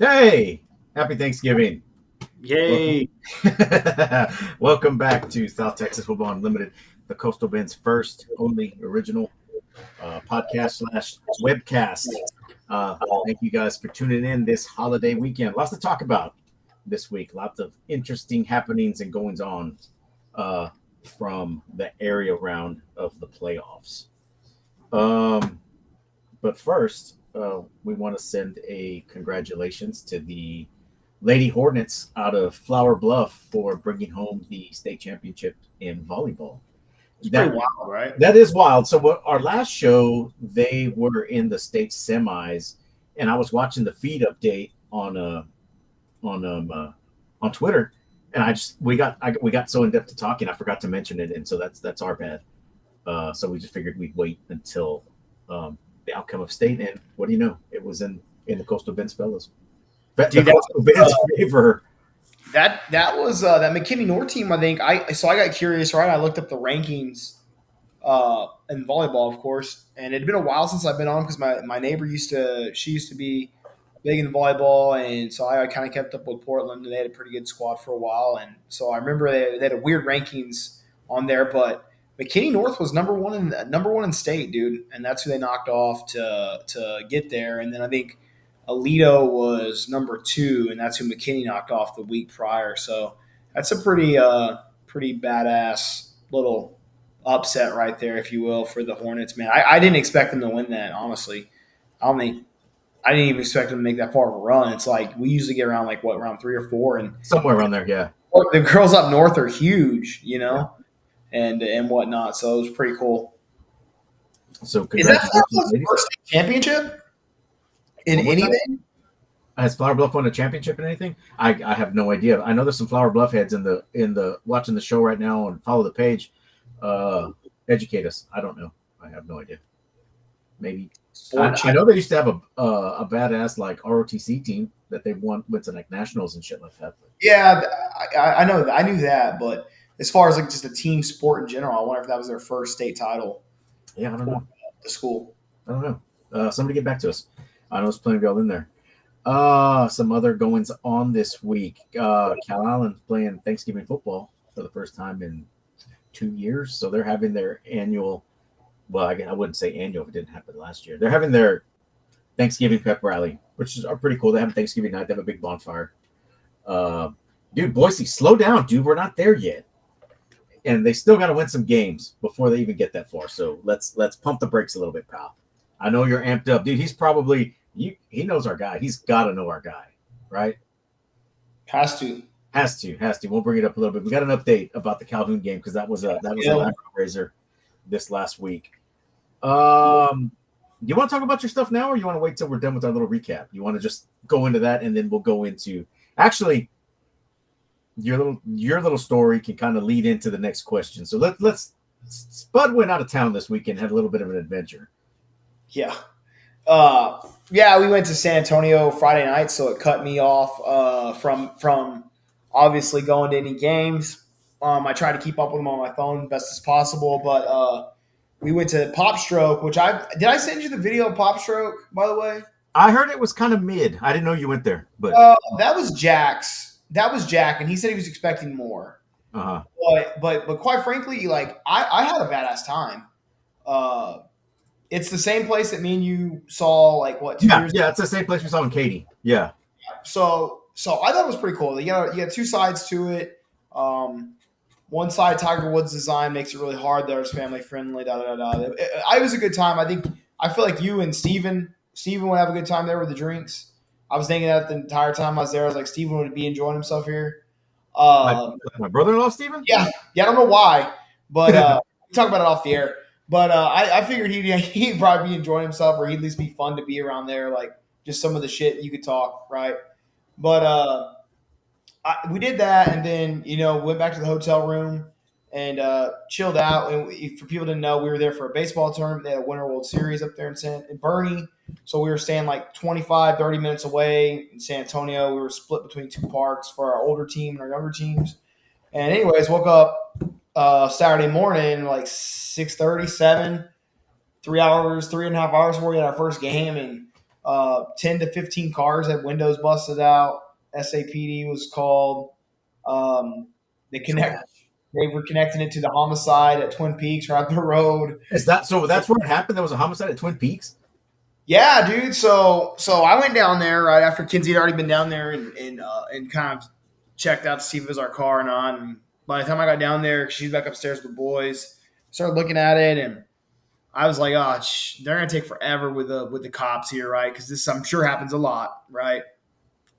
Hey, happy Thanksgiving. Welcome, Yay. welcome back to South Texas Football Unlimited, the Coastal Bend's first, only original podcast slash webcast. Thank you guys for tuning in this holiday weekend. Lots to talk about this week. Lots of interesting happenings and goings on uh, from the area round of the playoffs. Um, but first, we want to send a congratulations to the Lady Hornets out of Flower Bluff for bringing home the state championship in volleyball. It's pretty That wild, right? that is wild. So what, our last show, they were in the state semis, and I was watching the feed update on on Twitter, and we got so in depth to talking, I forgot to mention it, and so that's our bad. So we just figured we'd wait until the outcome of state, and what do you know? It was in the Coastal Bend fellas. The Dude, Coastal Bend's favor. that was that McKinney North team. I think I got curious, right? I looked up the rankings in volleyball, of course, and it had been a while since I've been on because my neighbor used to be big in volleyball, and so I kind of kept up with Portland, and they had a pretty good squad for a while, and so I remember they had a weird rankings on there, but McKinney North was number one in state, dude, and that's who they knocked off to get there, and then I think Alito was number two, and that's who McKinney knocked off the week prior. So that's a pretty badass little upset right there, if you will, for the Hornets. Man, I didn't expect them to win that. Honestly, I don't think I didn't even expect them to make that far of a run. It's like we usually get around like what round three or four, and Somewhere around there, yeah. the girls up north are huge, and whatnot. So it was pretty cool. So Is that Flower congratulations, Bluff's ladies. first championship in One more time. anything? Has Flower Bluff won a championship in anything? I have no idea. I know there's some Flower Bluff heads in the watching the show right now and follow the page. Educate us. I don't know. I have no idea. Maybe I know they used to have a badass like ROTC team that they went to like nationals and shit like that. Yeah, I know I knew that, but as far as like just a team sport in general, I wonder if that was their first state title Yeah, I don't for know. the school. I don't know. Somebody get back to us. I know there's plenty of y'all in there. Some other goings on this week. Cal Allen's playing Thanksgiving football for the first time in 2 years, so they're having their annual. Well, I wouldn't say annual if it didn't happen last year. They're having their Thanksgiving pep rally, which is pretty cool. They have a Thanksgiving night. They have a big bonfire. Uh, Dude, Boise, slow down, dude. We're not there yet, and they still got to win some games before they even get that far. So let's pump the brakes a little bit, pal. I know you're amped up, dude. He's probably he knows our guy. He's got to know our guy, right? Has to. Has to. We'll bring it up a little bit. We got an update about the Calhoun game because that was an eyebrow raiser this last week. Do you want to talk about your stuff now, or you want to wait till we're done with our little recap? You want to just go into that, and then we'll go into actually your little story can kind of lead into the next question. So let's Spud went out of town this weekend, had a little bit of an adventure. Yeah. Yeah, we went to San Antonio Friday night, so it cut me off from obviously going to any games. I tried to keep up with them on my phone best as possible, but we went to Pop Stroke, which I send you the video of Pop Stroke, by the way? I heard it was kind of mid. I didn't know you went there, but That was Jack's. That was Jack, and he said he was expecting more. uh-huh. But quite frankly, like I had a badass time. Uh, it's the same place that me and you saw like what 2 years Yeah, it's the same place we saw in Katy. Yeah. So I thought it was pretty cool. You got two sides to it. One side, Tiger Woods design makes it really hard. There's family friendly. Da da da da. It was a good time. I feel like you and Steven would have a good time there with the drinks. I was thinking that the entire time I was there. I was like, Steven would be enjoying himself here. Like, Um, like my brother-in-law, Steven? yeah. I don't know why, but we talk about it off the air. But I figured he'd probably be enjoying himself, or he'd at least be fun to be around there. Like just some of the shit you could talk, right? But we did that, and then went back to the hotel room and chilled out. And for people didn't know, we were there for a baseball tournament. They had a Winter World Series up there in Bernie, so we were staying like 25, 30 minutes away in San Antonio. We were split between two parks for our older team and our younger teams. And anyways, woke up Saturday morning like 6:30, 7, 3 hours, 3.5 hours before we had our first game, and 10 to 15 cars had windows busted out. SAPD was called. Um, they connect. Trash. They were connecting it to the homicide at Twin Peaks right up the road. Is that so? That's where it happened. There was a homicide at Twin Peaks. Yeah, dude. So I went down there right after Kinsey had already been down there and kind of checked out to see if it was our car or not. And by the time I got down there, she's back upstairs with the boys. Started looking at it, and I was like, "Oh, they're gonna take forever with the cops here, right? Because this I'm sure happens a lot, right?"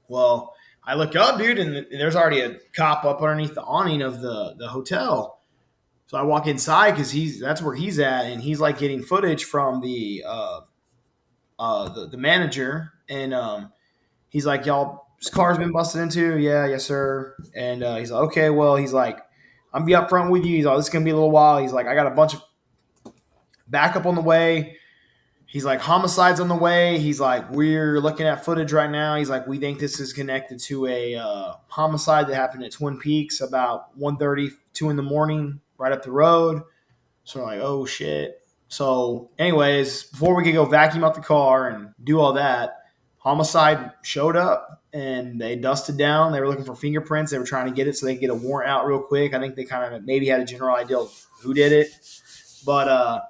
Well, I look up, dude, and there's already a cop up underneath the awning of the hotel. So I walk inside because that's where he's at, and he's like getting footage from the manager, and he's like, "Y'all, this car's been busted into." Yeah, yes, sir. And he's like, "Okay, well," he's like, "I'm be up front with you." He's like, "This is gonna be a little while." He's like, "I got a bunch of backup on the way." He's like, "Homicides on the way." He's like, "We're looking at footage right now." He's like, "We think this is connected to a homicide that happened at Twin Peaks about 1:30, 2 in the morning, right up the road." So we're like, "Oh shit." So, anyways, before we could go vacuum out the car and do all that, homicide showed up and they dusted down. They were looking for fingerprints. They were trying to get it so they could get a warrant out real quick. I think they kind of maybe had a general idea of who did it, but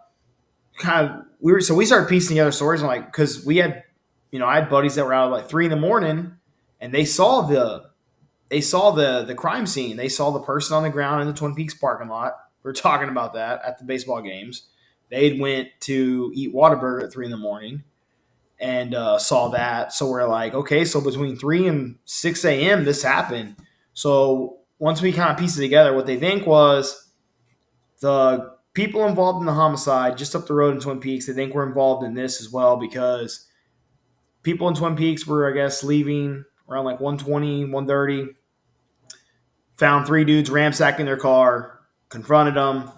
we started piecing together stories. And like, because we had, I had buddies that were out at like 3 a.m. and they saw the crime scene. They saw the person on the ground in the Twin Peaks parking lot. We were talking about that at the baseball games. They went to eat Whataburger at 3 a.m. and saw that. So we're like, okay, so between 3 and 6 a.m. this happened. So once we kind of pieced it together, what they think was the people involved in the homicide just up the road in Twin Peaks, they think we're involved in this as well because people in Twin Peaks were, I guess, leaving around like 1:20, 1:30, found 3 dudes ransacking their car, confronted them.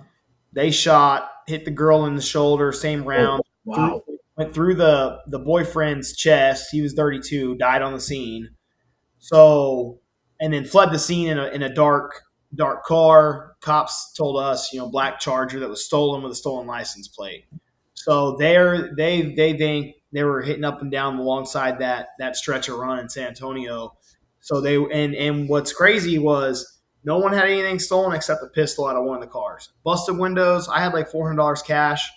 They shot, hit the girl in the shoulder, same round. Oh, wow. Went through the boyfriend's chest. He was 32, died on the scene. So, and then fled the scene in a dark car. Cops told us, black Charger that was stolen with a stolen license plate. So they think they were hitting up and down alongside that stretch of run in San Antonio. So and what's crazy was no one had anything stolen except a pistol out of one of the cars. Busted windows. I had like $400 cash,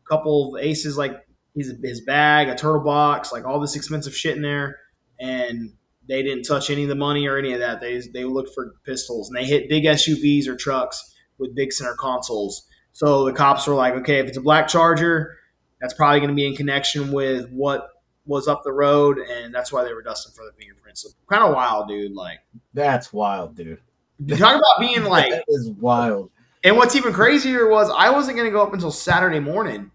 a couple of aces, like his bag, a turtle box, like all this expensive shit in there, and they didn't touch any of the money or any of that. They looked for pistols, and they hit big SUVs or trucks with big center consoles. So the cops were like, okay, if it's a black Charger, that's probably going to be in connection with what was up the road, and that's why they were dusting for the fingerprints. So kind of wild, dude. Like, That's wild, dude. talk about being like, That is wild. and what's even crazier was I wasn't going to go up until Saturday morning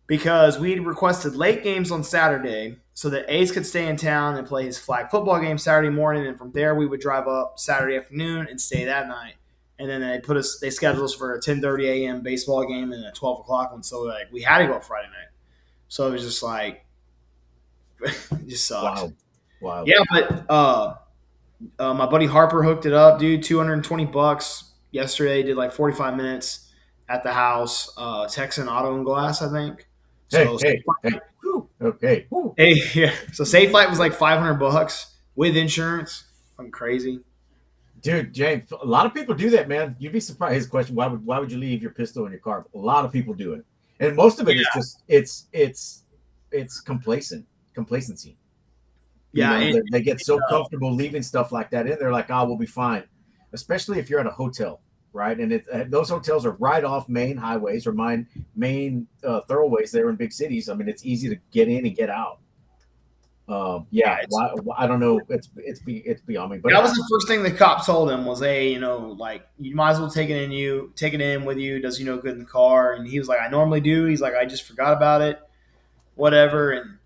because we requested late games on Saturday so that Ace could stay in town and play his flag football game Saturday morning, and from there we would drive up Saturday afternoon and stay that night. And then they scheduled us for a 10:30 a.m. baseball game and a 12 o'clock one. So like we had to go Friday night. So it was just like, it just sucks. Wow. Yeah, but my buddy Harper hooked it up, dude. $220 yesterday. Did like 45 minutes at the house. Texan Auto and Glass, I think. So Hey. Whew. Okay. Whew. Hey, yeah. So Safe Flight was like $500 with insurance. I'm crazy. Dude, James, a lot of people do that, man. You'd be surprised. His question: Why would you leave your pistol in your car? A lot of people do it, and most of it is just it's complacency. Yeah, They get so comfortable leaving stuff like that in. They're like, "Oh, we'll be fine." Especially if you're at a hotel, right? And those hotels are right off main highways or main thoroughways there in big cities. I mean, it's easy to get in and get out. Why, I don't know. It's beyond me. But that was the first thing the cops told him was, "Hey, like you might as well take it in with you. Does you no good in the car?" And he was like, "I normally do." He's like, "I just forgot about it, whatever." And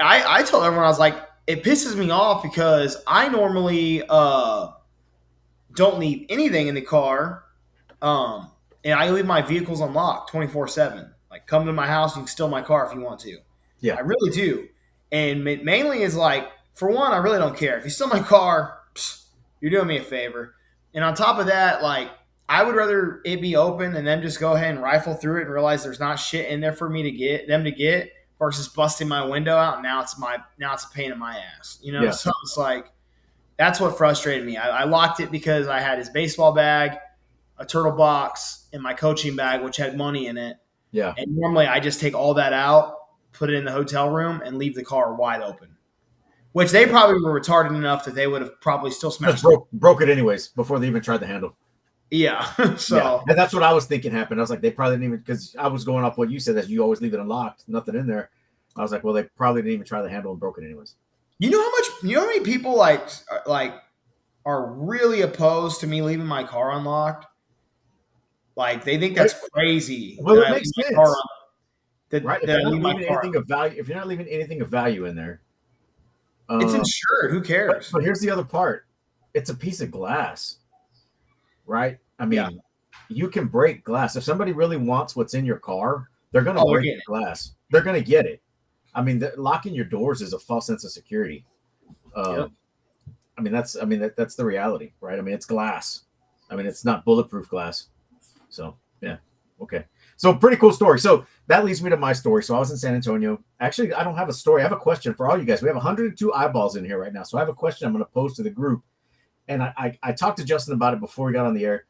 I told everyone, I was like, it pisses me off because I normally don't leave anything in the car, and I leave my vehicles unlocked 24/7. Like, come to my house, you can steal my car if you want to. Yeah, I really do. And mainly is like, for one, I really don't care. If you steal my car, you're doing me a favor. And on top of that, like, I would rather it be open and then just go ahead and rifle through it and realize there's not shit in there for me to get versus busting my window out. Now it's a pain in my ass, you know? Yeah. So it's like, that's what frustrated me. I locked it because I had his baseball bag, a turtle box, and my coaching bag, which had money in it. Yeah. And normally I just take all that out, put it in the hotel room, and leave the car wide open. Which they probably were retarded enough that they would have probably still smashed Just broke it anyways before they even tried the handle. Yeah. So yeah. And that's what I was thinking happened. I was like, they probably didn't even, because I was going off what you said, that you always leave it unlocked, nothing in there. I was like, well, they probably didn't even try the handle and broke it anyways. You know how many people like are really opposed to me leaving my car unlocked? Like they think that's crazy. Well, it makes sense. Right? If you're not leaving anything of value, if you're not leaving anything of value in there, it's insured. Who cares? But here's the other part: it's a piece of glass, right? I mean, you can break glass. If somebody really wants what's in your car, they're going to break the glass. They're going to get it. I mean, locking your doors is a false sense of security. I mean, that's the reality, right? I mean, it's glass. I mean, it's not bulletproof glass. So yeah, okay. So pretty cool story. So that leads me to my story. So I was in San Antonio. Actually, I don't have a story. I have a question for all you guys. We have 102 eyeballs in here right now. So I have a question I'm going to pose to the group. And I talked to Justin about it before we got on the air,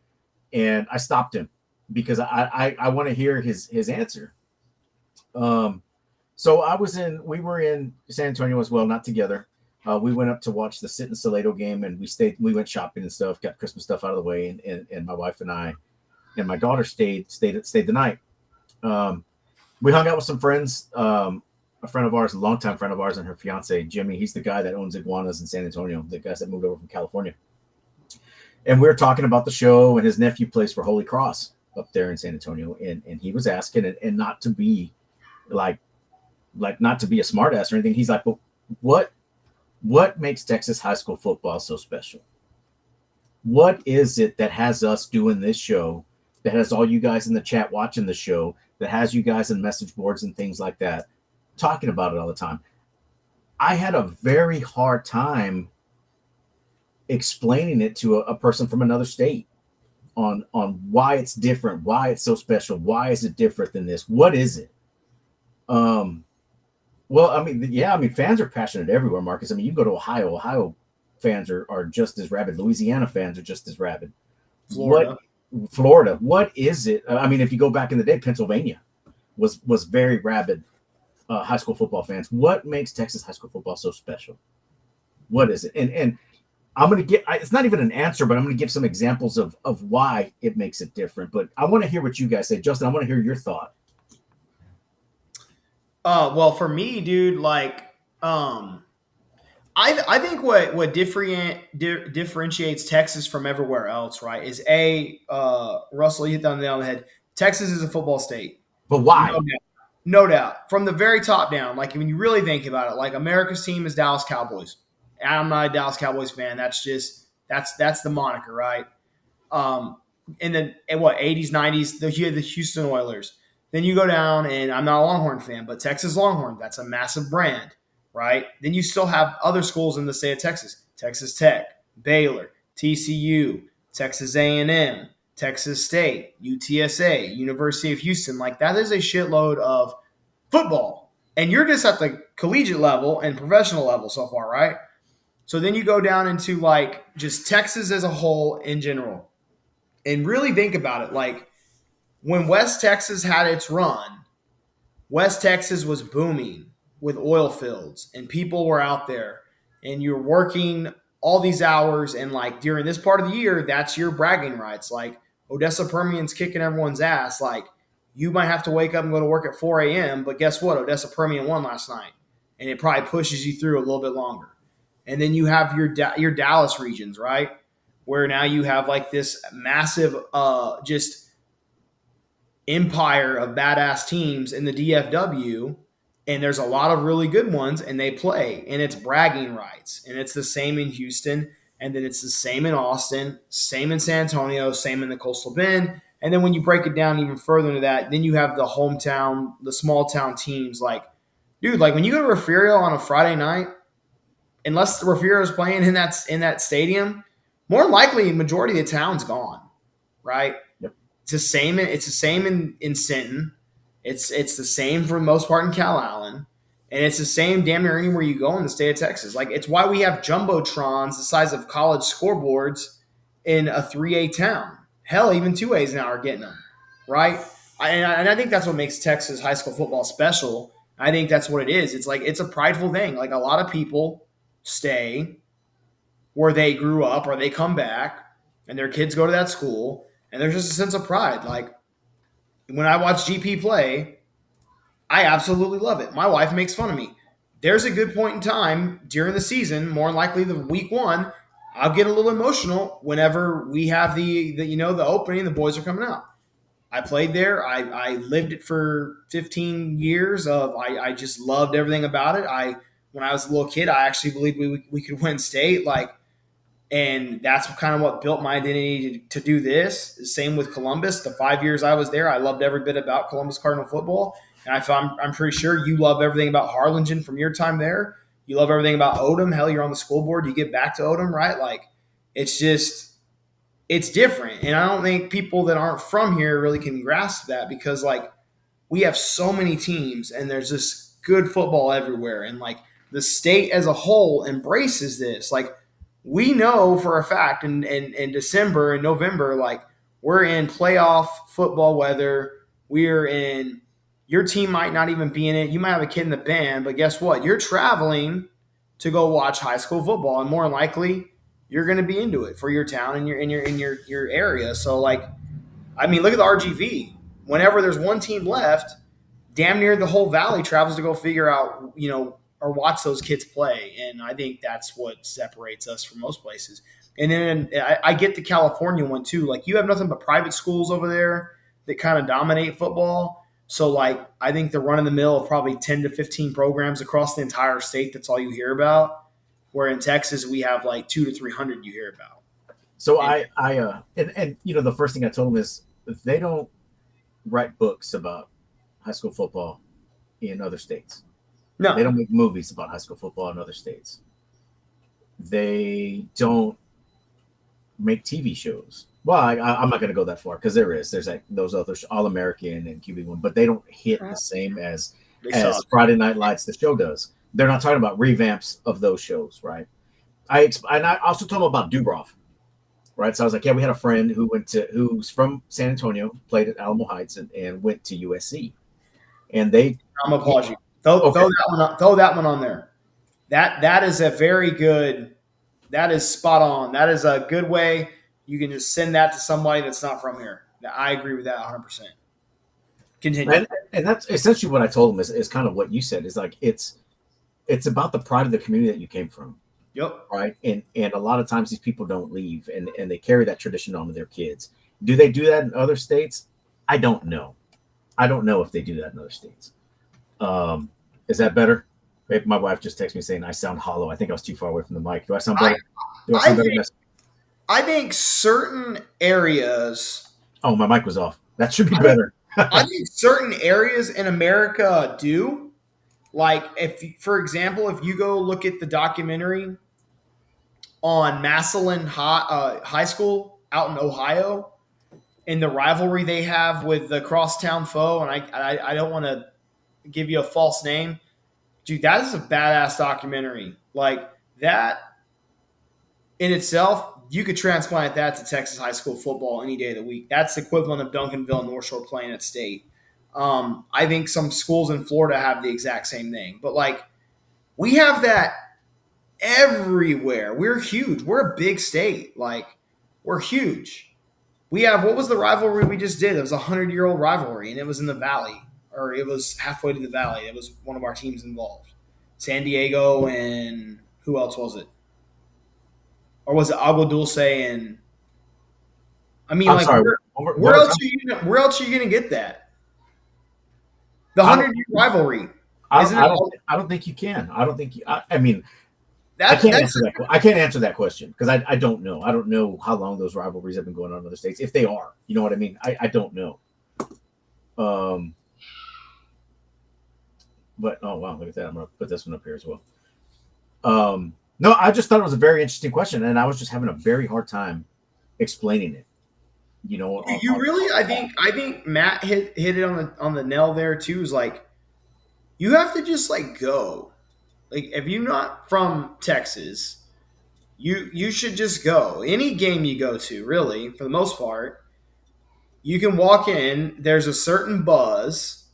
and I stopped him because I want to hear his answer. So we were in San Antonio as well, not together. We went up to watch the Sit and Salado game, and we went shopping and stuff, got Christmas stuff out of the way, and my wife and I and my daughter stayed the night. We hung out with some friends. A friend of ours, a longtime friend of ours, and her fiance Jimmy. He's the guy that owns Iguanas in San Antonio. The guys that moved over from California. And we were talking about the show, and his nephew plays for Holy Cross up there in San Antonio, and he was asking, and not to be like not to be a smartass or anything. He's like, but what makes Texas high school football so special? What is it that has us doing this show, that has all you guys in the chat watching the show, that has you guys in message boards and things like that, talking about it all the time? I had a very hard time explaining it to a person from another state on why it's different, why it's so special, why is it different than this? What is it? Well, I mean, fans are passionate everywhere, Marcus. I mean, you go to Ohio fans are just as rabid. Louisiana fans are just as rabid. Florida. What is it? I mean, if you go back in the day, Pennsylvania was very rabid high school football fans. What makes Texas high school football so special? What is it? And I'm going to get, it's not even an answer, but I'm going to give some examples of why it makes it different. But I want to hear what you guys say. Justin, I want to hear your thought. Well, for me, dude, like, I think what differentiates Texas from everywhere else, right, is Russell, you hit that on the nail on the head. Texas is a football state. But why? No doubt. From the very top down, like when you really think about it, like America's team is Dallas Cowboys. I'm not a Dallas Cowboys fan. That's the moniker, right? And then in 80s, 90s, you had the Houston Oilers. Then you go down, and I'm not a Longhorn fan, but Texas Longhorn, that's a massive brand, right? Then you still have other schools in the state of Texas. Texas Tech, Baylor, TCU, Texas A&M, Texas State, UTSA, University of Houston. Like, that is a shitload of football. And you're just at the collegiate level and professional level so far, right? So then you go down into, like, just Texas as a whole in general. And really think about it, like, when West Texas had its run, West Texas was booming with oil fields, and people were out there, and you're working all these hours, and like during this part of the year, that's your bragging rights. Like Odessa Permian's kicking everyone's ass. Like you might have to wake up and go to work at 4 a.m., but guess what? Odessa Permian won last night, and it probably pushes you through a little bit longer. And then you have your Dallas regions, right, where now you have like this massive just empire of badass teams in the DFW, and there's a lot of really good ones, and they play, and it's bragging rights. And it's the same in Houston, and then it's the same in Austin, same in San Antonio, same in the Coastal Bend. And then when you break it down even further into that, then you have the hometown, the small town teams. Like, dude, like when you go to Refugio on a Friday night, unless the Refugio is playing in that stadium, more likely majority of the town's gone, right? Yep. It's the same in Sinton. It's the same for the most part in Calallen, and it's the same damn near anywhere you go in the state of Texas. Like it's why we have jumbotrons the size of college scoreboards in a 3A town. Hell, even 2As now are getting them, right? And I think that's what makes Texas high school football special. I think that's what it is. It's like it's a prideful thing. Like a lot of people stay where they grew up or they come back and their kids go to that school and there's just a sense of pride. Like when I watch GP play, I absolutely love it. My wife makes fun of me. There's a good point in time during the season, more than likely the week one, I'll get a little emotional whenever we have the opening, the boys are coming out. I played there. I lived it for 15 years. I just loved everything about it. When I was a little kid, I actually believed we could win state. And that's kind of what built my identity to do this. Same with Columbus. The 5 years I was there, I loved every bit about Columbus Cardinal football. And I'm pretty sure you love everything about Harlingen from your time there. You love everything about Odom. Hell, you're on the school board. You get back to Odom, right? Like, it's different. And I don't think people that aren't from here really can grasp that because, like, we have so many teams and there's just good football everywhere. And, like, the state as a whole embraces this. Like, we know for a fact in December and November, like, we're in playoff football weather. Your team might not even be in it. You might have a kid in the band, but guess what? You're traveling to go watch high school football, and more than likely, you're going to be into it for your town and your area. So, like, I mean, look at the RGV. Whenever there's one team left, damn near the whole valley travels to go figure out, or watch those kids play. And I think that's what separates us from most places. And then I get the California one too. Like, you have nothing but private schools over there that kind of dominate football. So, like, I think the run in the mill of probably 10 to 15 programs across the entire state, that's all you hear about. Where in Texas, we have like 200 to 300 you hear about. So the first thing I told them is they don't write books about high school football in other states. No, they don't make movies about high school football in other states. They don't make TV shows. Well, I'm not going to go that far because there's like those other All-American and QB1, but they don't hit the same as Friday Night Lights, the show does. They're not talking about revamps of those shows, right? I also told them about Dubrov, right? So I was like, yeah, we had a friend who's from San Antonio, played at Alamo Heights, and went to USC, and I'm gonna applaud you. Throw that one on there. That is a very good. That is spot on. That is a good way. You can just send that to somebody that's not from here. I agree with that 100%. Continue. And that's essentially what I told them is kind of what you said, is like it's about the pride of the community that you came from. Yep. Right. And a lot of times these people don't leave and they carry that tradition on to their kids. Do they do that in other states? I don't know. I don't know if they do that in other states. Is that better? Maybe my wife just texted me saying I sound hollow. I think I was too far away from the mic. Do I sound better? I think certain areas. Oh, my mic was off. That should be better. I think certain areas in America do. Like, for example, if you go look at the documentary on Massillon High School out in Ohio, and the rivalry they have with the crosstown foe, and I don't want to give you a false name, dude, that is a badass documentary. Like, that in itself, you could transplant that to Texas high school football any day of the week. That's the equivalent of Duncanville and North Shore playing at state. I think some schools in Florida have the exact same thing. But, like, we have that everywhere. We're huge. We're a big state. Like, we're huge. We have – what was the rivalry we just did? It was a 100-year-old rivalry, and it was in the Valley. Or it was halfway to the Valley. It was one of our teams involved. San Diego and who else was it? Or was it Agua Dulce and – I mean, like, sorry, where else are you going to get that? The 100-year rivalry. I don't think you can. I don't think you. I mean, I can't answer that question because I don't know. I don't know how long those rivalries have been going on in other states. If they are, you know what I mean. I don't know. But oh wow, look at that! I'm gonna put this one up here as well. No, I just thought it was a very interesting question, and I was just having a very hard time explaining it. You know, You really, I think Matt hit it on the nail there too. Is like you have to just like go. Like if you're not from Texas, you should just go. Any game you go to, really, for the most part, you can walk in. There's a certain buzz.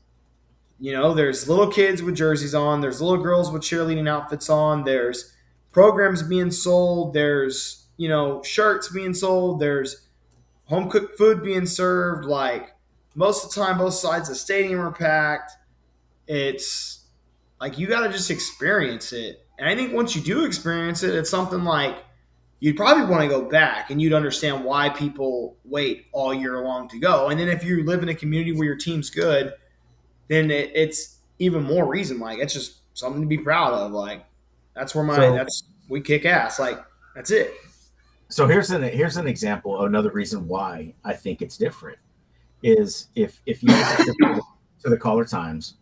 There's little kids with jerseys on. There's little girls with cheerleading outfits on. There's programs being sold. There's shirts being sold. There's home cooked food being served. Like most of the time, both sides of the stadium are packed. It's like you got to just experience it. And I think once you do experience it, it's something like you'd probably want to go back and you'd understand why people wait all year long to go. And then if you live in a community where your team's good, then it's even more reason. Like it's just something to be proud of. Like that's where so we kick ass. Like that's it. so here's an example of another reason why I think it's different is if you listen to the Caller Times,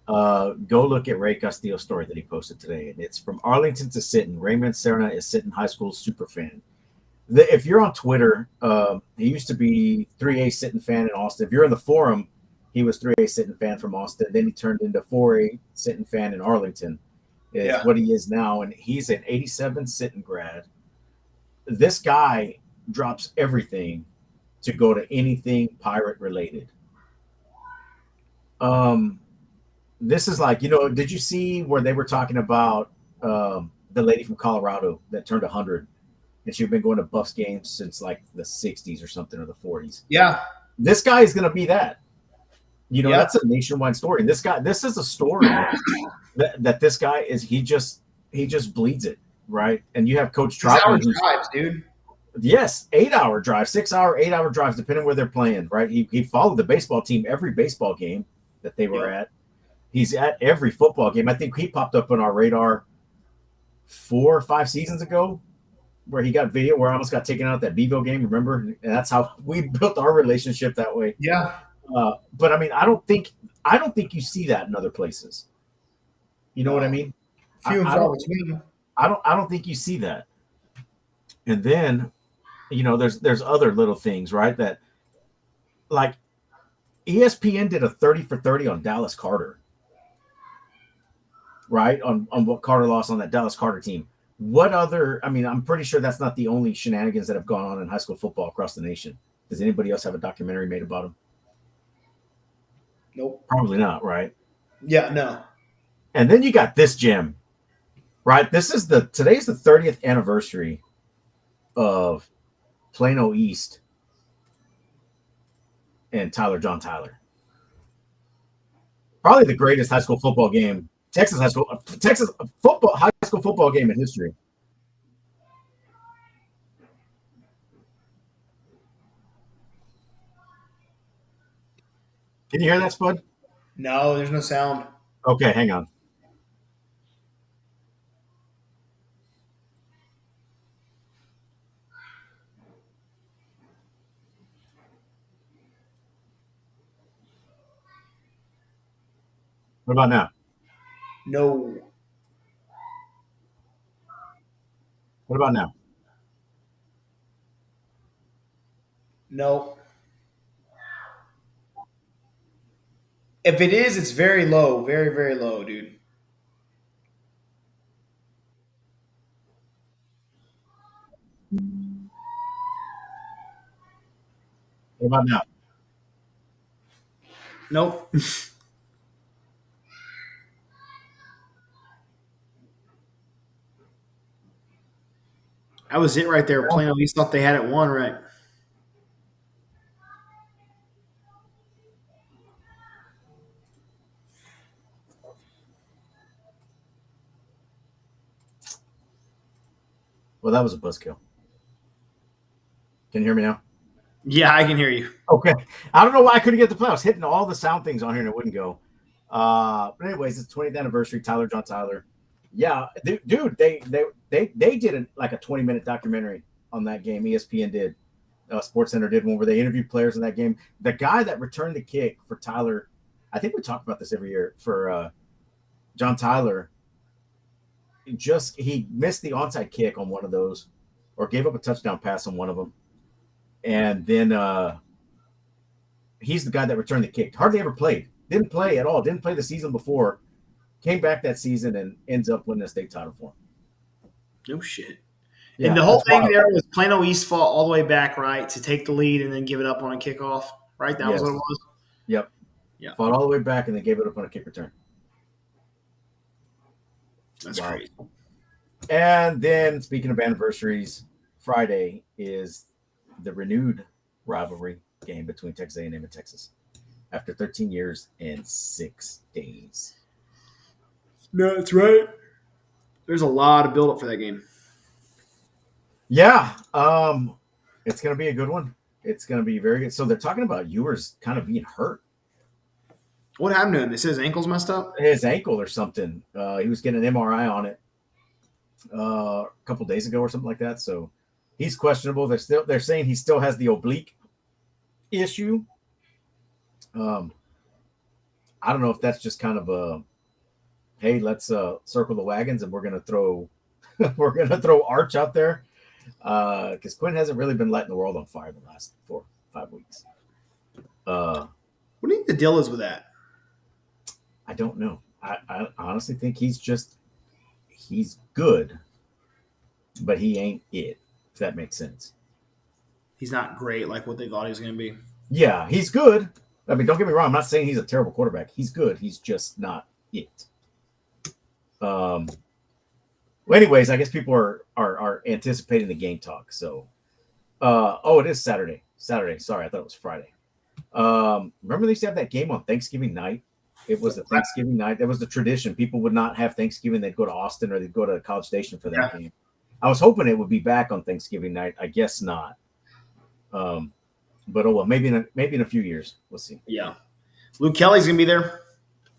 go look at Ray Castillo's story that he posted today, and it's from Arlington to Sinton. Raymond Serna is Sinton High School super fan. If you're on Twitter, he used to be 3A Sinton fan in Austin. If you're in the forum, he was 3A Sinton fan from Austin. Then he turned into 4A Sinton fan in Arlington. Is Yeah. what he is now, and he's an '87 Sinton grad. This guy drops everything to go to anything pirate related. Um, this is like, did you see where they were talking about the lady from Colorado that turned 100 and she'd been going to Buffs games since like the 60s or something or the 40s? Yeah. This guy is going to be that. Yeah. That's a nationwide story. And this is a story that this guy is, he just bleeds it, right? And you have Coach Troutman. Drives, dude. Yes, 8-hour drive, 6-hour, 8-hour drives, depending where they're playing, right? He followed the baseball team every baseball game that they were at. He's at every football game. I think he popped up on our radar 4 or 5 seasons ago where he got video where I almost got taken out at that Bevo game, remember? And that's how we built our relationship that way. Yeah. But I mean, I don't think you see that in other places. You know what I mean? Few and far between. I don't think you see that. And then, there's other little things, right? That like ESPN did a 30 for 30 on Dallas Carter, right? On what Carter lost on that Dallas Carter team. What other, I mean, I'm pretty sure that's not the only shenanigans that have gone on in high school football across the nation. Does anybody else have a documentary made about them? Nope. Probably not, right? Yeah, no. And then you got this gem, right? Today's the 30th anniversary of Plano East and John Tyler. Probably the greatest high school football game, Texas high school football game in history. Can you hear that, Spud? No, there's no sound. Okay, hang on. What about now? No. What about now? No. If it is, it's very low. Very, very low, dude. What about now? Nope. That was it right there. Plano East thought they had it won, right? Well, that was a buzzkill. Can you hear me now? Yeah, I can hear you. Okay. I don't know why I couldn't get the play. I was hitting all the sound things on here and it wouldn't go. But anyways, it's 20th anniversary. John Tyler. Yeah, dude, they did like a 20-minute documentary on that game. ESPN did. Sports Center did one where they interviewed players in that game. The guy that returned the kick for Tyler, I think we talk about this every year for John Tyler. He missed the onside kick on one of those, or gave up a touchdown pass on one of them, And then he's the guy that returned the kick. Hardly ever played. Didn't play at all. Didn't play the season before. Came back that season and ends up winning a state title for him. No shit. Yeah, And the whole thing wild. there was Plano East fought all the way back, right, to take the lead and then give it up on a kickoff, right? That was what it was? Yep. Yeah. Fought all the way back and then gave it up on a kick return. That's crazy. And then, speaking of anniversaries, Friday is the renewed rivalry game between Texas A&M and Texas after 13 years and 6 days. No, that's right. There's a lot of buildup for that game. Yeah, it's going to be a good one. It's going to be very good. So they're talking about Ewers kind of being hurt. What happened to him? They said his ankle's messed up? His ankle or something. He was getting an MRI on it a couple days ago or something like that. So he's questionable. They're saying he still has the oblique issue. I don't know if that's just kind of a, hey, let's circle the wagons and we're gonna throw Arch out there because Quinn hasn't really been lighting the world on fire the last 4-5 weeks. What do you think the deal is with that? I don't know. I honestly think he's good, but he ain't it, if that makes sense. He's not great like what they thought he was going to be. Yeah, he's good. I mean, don't get me wrong. I'm not saying he's a terrible quarterback. He's good. He's just not it. Well, anyways, I guess people are anticipating the game talk. So, it is Saturday. Sorry, I thought it was Friday. Remember they used to have that game on Thanksgiving night? It was the Thanksgiving night. That was the tradition. People would not have Thanksgiving. They'd go to Austin or they'd go to College Station for that game. I was hoping it would be back on Thanksgiving night. I guess not. But well, maybe in a few years. We'll see. Yeah. Luke Kelly's going to be there.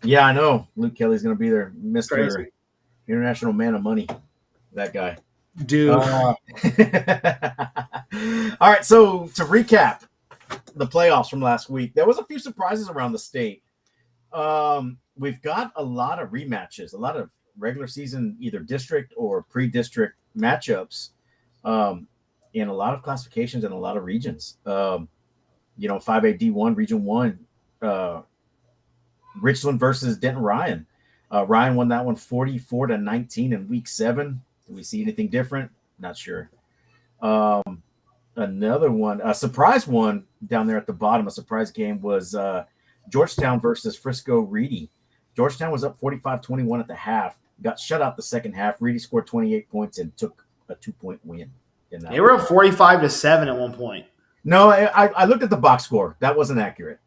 Yeah, I know. Luke Kelly's going to be there. Mr. Crazy. International Man of Money. That guy. Dude. All right, so to recap the playoffs from last week, there was a few surprises around the state. We've got a lot of rematches, a lot of regular season, either district or pre-district matchups, in a lot of classifications and a lot of regions. 5A D1, Region 1, Richland versus Denton Ryan. Ryan won that one 44-19 in week 7. Do we see anything different? Not sure. Another one, a surprise one down there at the bottom, a surprise game was Georgetown versus Frisco Reedy. Georgetown was up 45-21 at the half, got shut out the second half. Reedy scored 28 points and took a 2-point win. They were up 45-7 at one point. No, I looked at the box score. That wasn't accurate.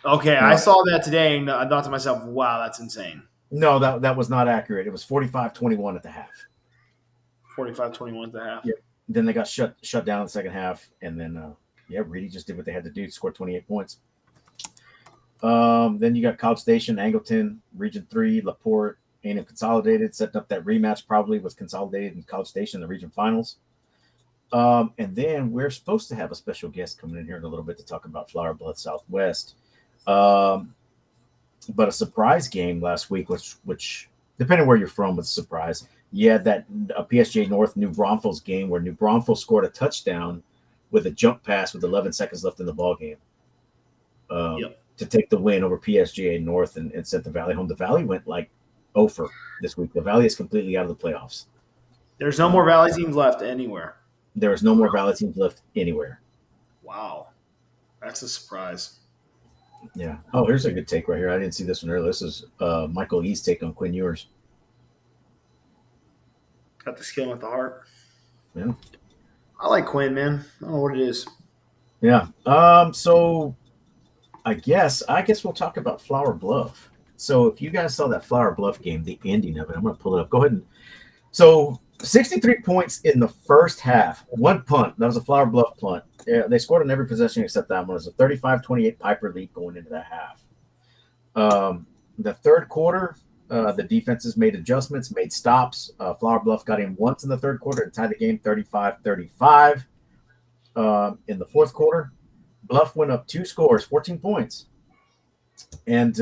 Okay, I saw that today and I thought to myself, wow, that's insane. No, that was not accurate. It was 45-21 at the half. 45-21 at the half. Yep. Then they got shut down in the second half, and then Reedy just did what they had to do to score 28 points. Then you got College Station, Angleton, Region 3, LaPorte, A&M Consolidated, setting up that rematch probably with Consolidated and College Station in the region finals. And then we're supposed to have a special guest coming in here in a little bit to talk about Flower Bluff Southwest. But a surprise game last week, which depending where you're from, was a surprise. You had that PSJ North New Braunfels game where New Braunfels scored a touchdown with a jump pass with 11 seconds left in the ball game to take the win over PSJ North and sent the Valley home. The Valley went like 0 this week. The Valley is completely out of the playoffs. There's no more Valley teams left anywhere. There is no more Valley teams left anywhere. Wow. That's a surprise. Yeah. Oh, here's a good take right here. I didn't see this one earlier. This is Michael E's take on Quinn Ewers. Got the skill at the heart. Yeah. I like Quinn, man. I don't know what it is. Yeah. So I guess we'll talk about Flower Bluff. So if you guys saw that Flower Bluff game, the ending of it, I'm going to pull it up. Go ahead and so 63 points in the first half. One punt. That was a Flower Bluff punt. Yeah, they scored on every possession except that one. It was a 35-28 Piper lead going into that half. The third quarter, the defenses made adjustments, made stops. Flower Bluff got in once in the third quarter to tie the game 35-35. In the fourth quarter, Bluff went up 2 scores, 14 points. And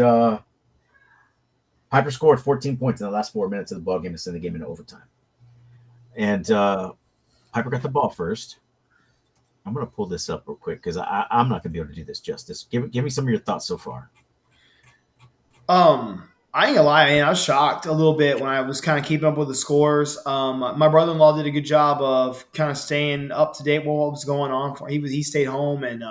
Piper scored 14 points in the last 4 minutes of the ball game to send the game into overtime. And Piper got the ball first. I'm gonna pull this up real quick because I'm not gonna be able to do this justice. Give me some of your thoughts so far. I ain't gonna lie, man. I was shocked a little bit when I was kind of keeping up with the scores. My brother-in-law did a good job of kind of staying up to date with what was going on. He stayed home and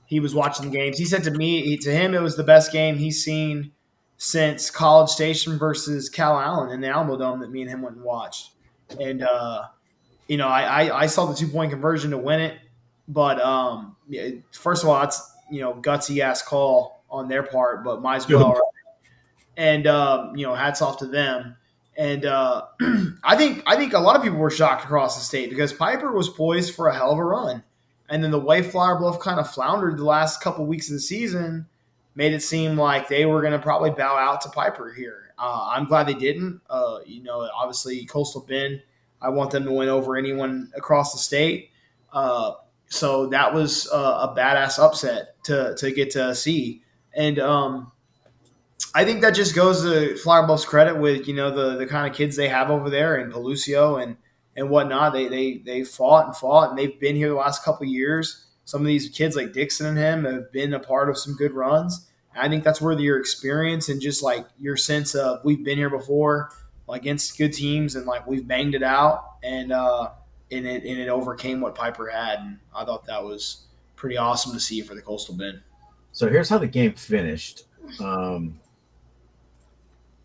he was watching the games. He said to me, to him, it was the best game he's seen since College Station versus Cal Allen in the Alamo Dome that me and him went and watched. And I saw the 2-point conversion to win it, but first of all, that's gutsy ass call on their part, but might as well. And hats off to them. And I think a lot of people were shocked across the state because Piper was poised for a hell of a run, and then the way Flower Bluff kind of floundered the last couple weeks of the season made it seem like they were going to probably bow out to Piper here. I'm glad they didn't. Obviously Coastal Bend, I want them to win over anyone across the state. So that was a badass upset to get to see, and I think that just goes to Flower Bluff's credit with the kind of kids they have over there in Pelucio and whatnot. They fought and they've been here the last couple of years. Some of these kids like Dixon and him have been a part of some good runs. And I think that's where your experience and just like your sense of we've been here before, like against good teams, and like we've banged it out, and it overcame what Piper had. And I thought that was pretty awesome to see for the Coastal Bend. So here's how the game finished.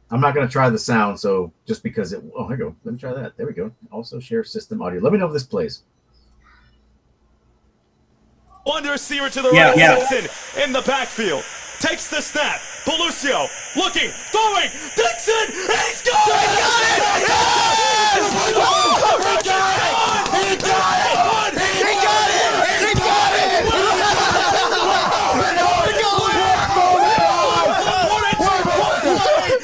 I'm not going to try the sound, so just because here we go. Let me try that. There we go. Also share system audio. Let me know if this plays. One receiver to the right. Dixon in the backfield. Takes the snap. Pelucio looking, throwing. Dixon, he's going! He got it! He got it!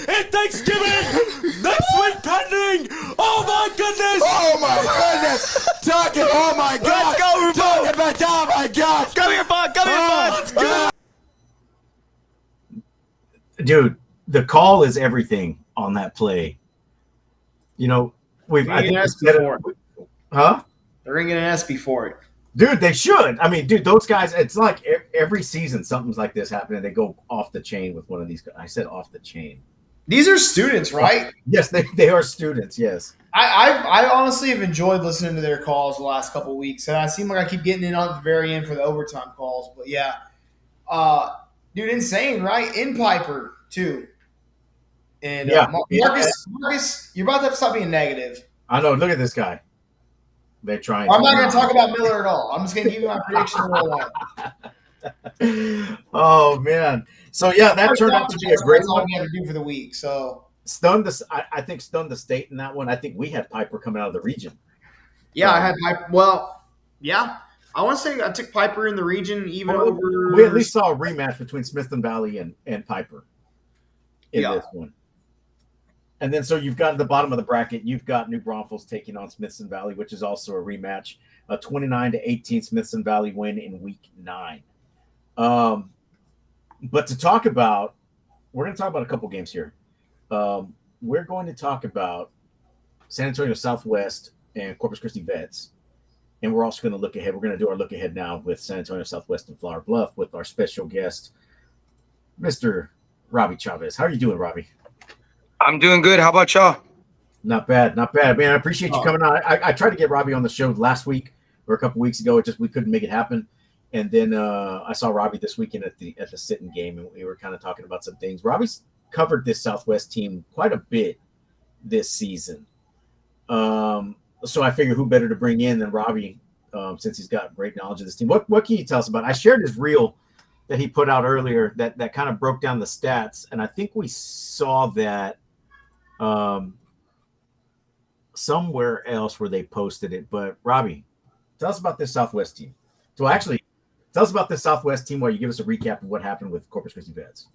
And Thanksgiving next week pending. Oh my goodness! Oh my goodness! Talking! Oh my God! Let's go, Rubo! Talking about! Oh my God! Come here, bud! Come here, bud! Let's go! Dude, the call is everything on that play. They're gonna get an SB for it. Dude, they should. I mean, dude, those guys, it's like every season something's like this happening. They go off the chain with one of these guys. I said off the chain. These are students, right? Yes, they are students, yes. I honestly have enjoyed listening to their calls the last couple of weeks, and I seem like I keep getting in on the very end for the overtime calls. But yeah, dude, insane, right? In Piper too, and Marcus, you're about to have to stop being negative. I know. Look at this guy. They're trying. I'm not going to talk about Miller at all. I'm just going to give you my prediction to roll on. Oh man! So yeah, that turned out to be a great That's all one. we have to do for the week. So I think stunned the state in that one. I think we had Piper coming out of the region. yeah, I had Piper. Well, yeah, I want to say I took Piper in the region even over. We at least saw a rematch between Smithton Valley and Piper in this one. And then so you've got at the bottom of the bracket, you've got New Braunfels taking on Smithson Valley, which is also a rematch, a 29-18 Smithson Valley win in week 9. But to talk about, we're going to talk about a couple games here. We're going to talk about San Antonio Southwest and Corpus Christi Vets. And we're also going to look ahead. We're going to do our look ahead now with San Antonio Southwest and Flower Bluff with our special guest, Mr. Robbie Chavez. How are you doing, Robbie? I'm doing good. How about y'all? Not bad, not bad, man. I appreciate you coming on. I tried to get Robbie on the show last week or a couple weeks ago. We couldn't make it happen. And then I saw Robbie this weekend at the Sitton game, and we were kind of talking about some things. Robbie's covered this Southwest team quite a bit this season. So I figured who better to bring in than Robbie, since he's got great knowledge of this team. What can you tell us about it? I shared his reel that he put out earlier that kind of broke down the stats, and I think we saw that somewhere else where they posted it. But Robbie, tell us about this Southwest team. So actually, tell us about this Southwest team while you give us a recap of what happened with Corpus Christi Vets.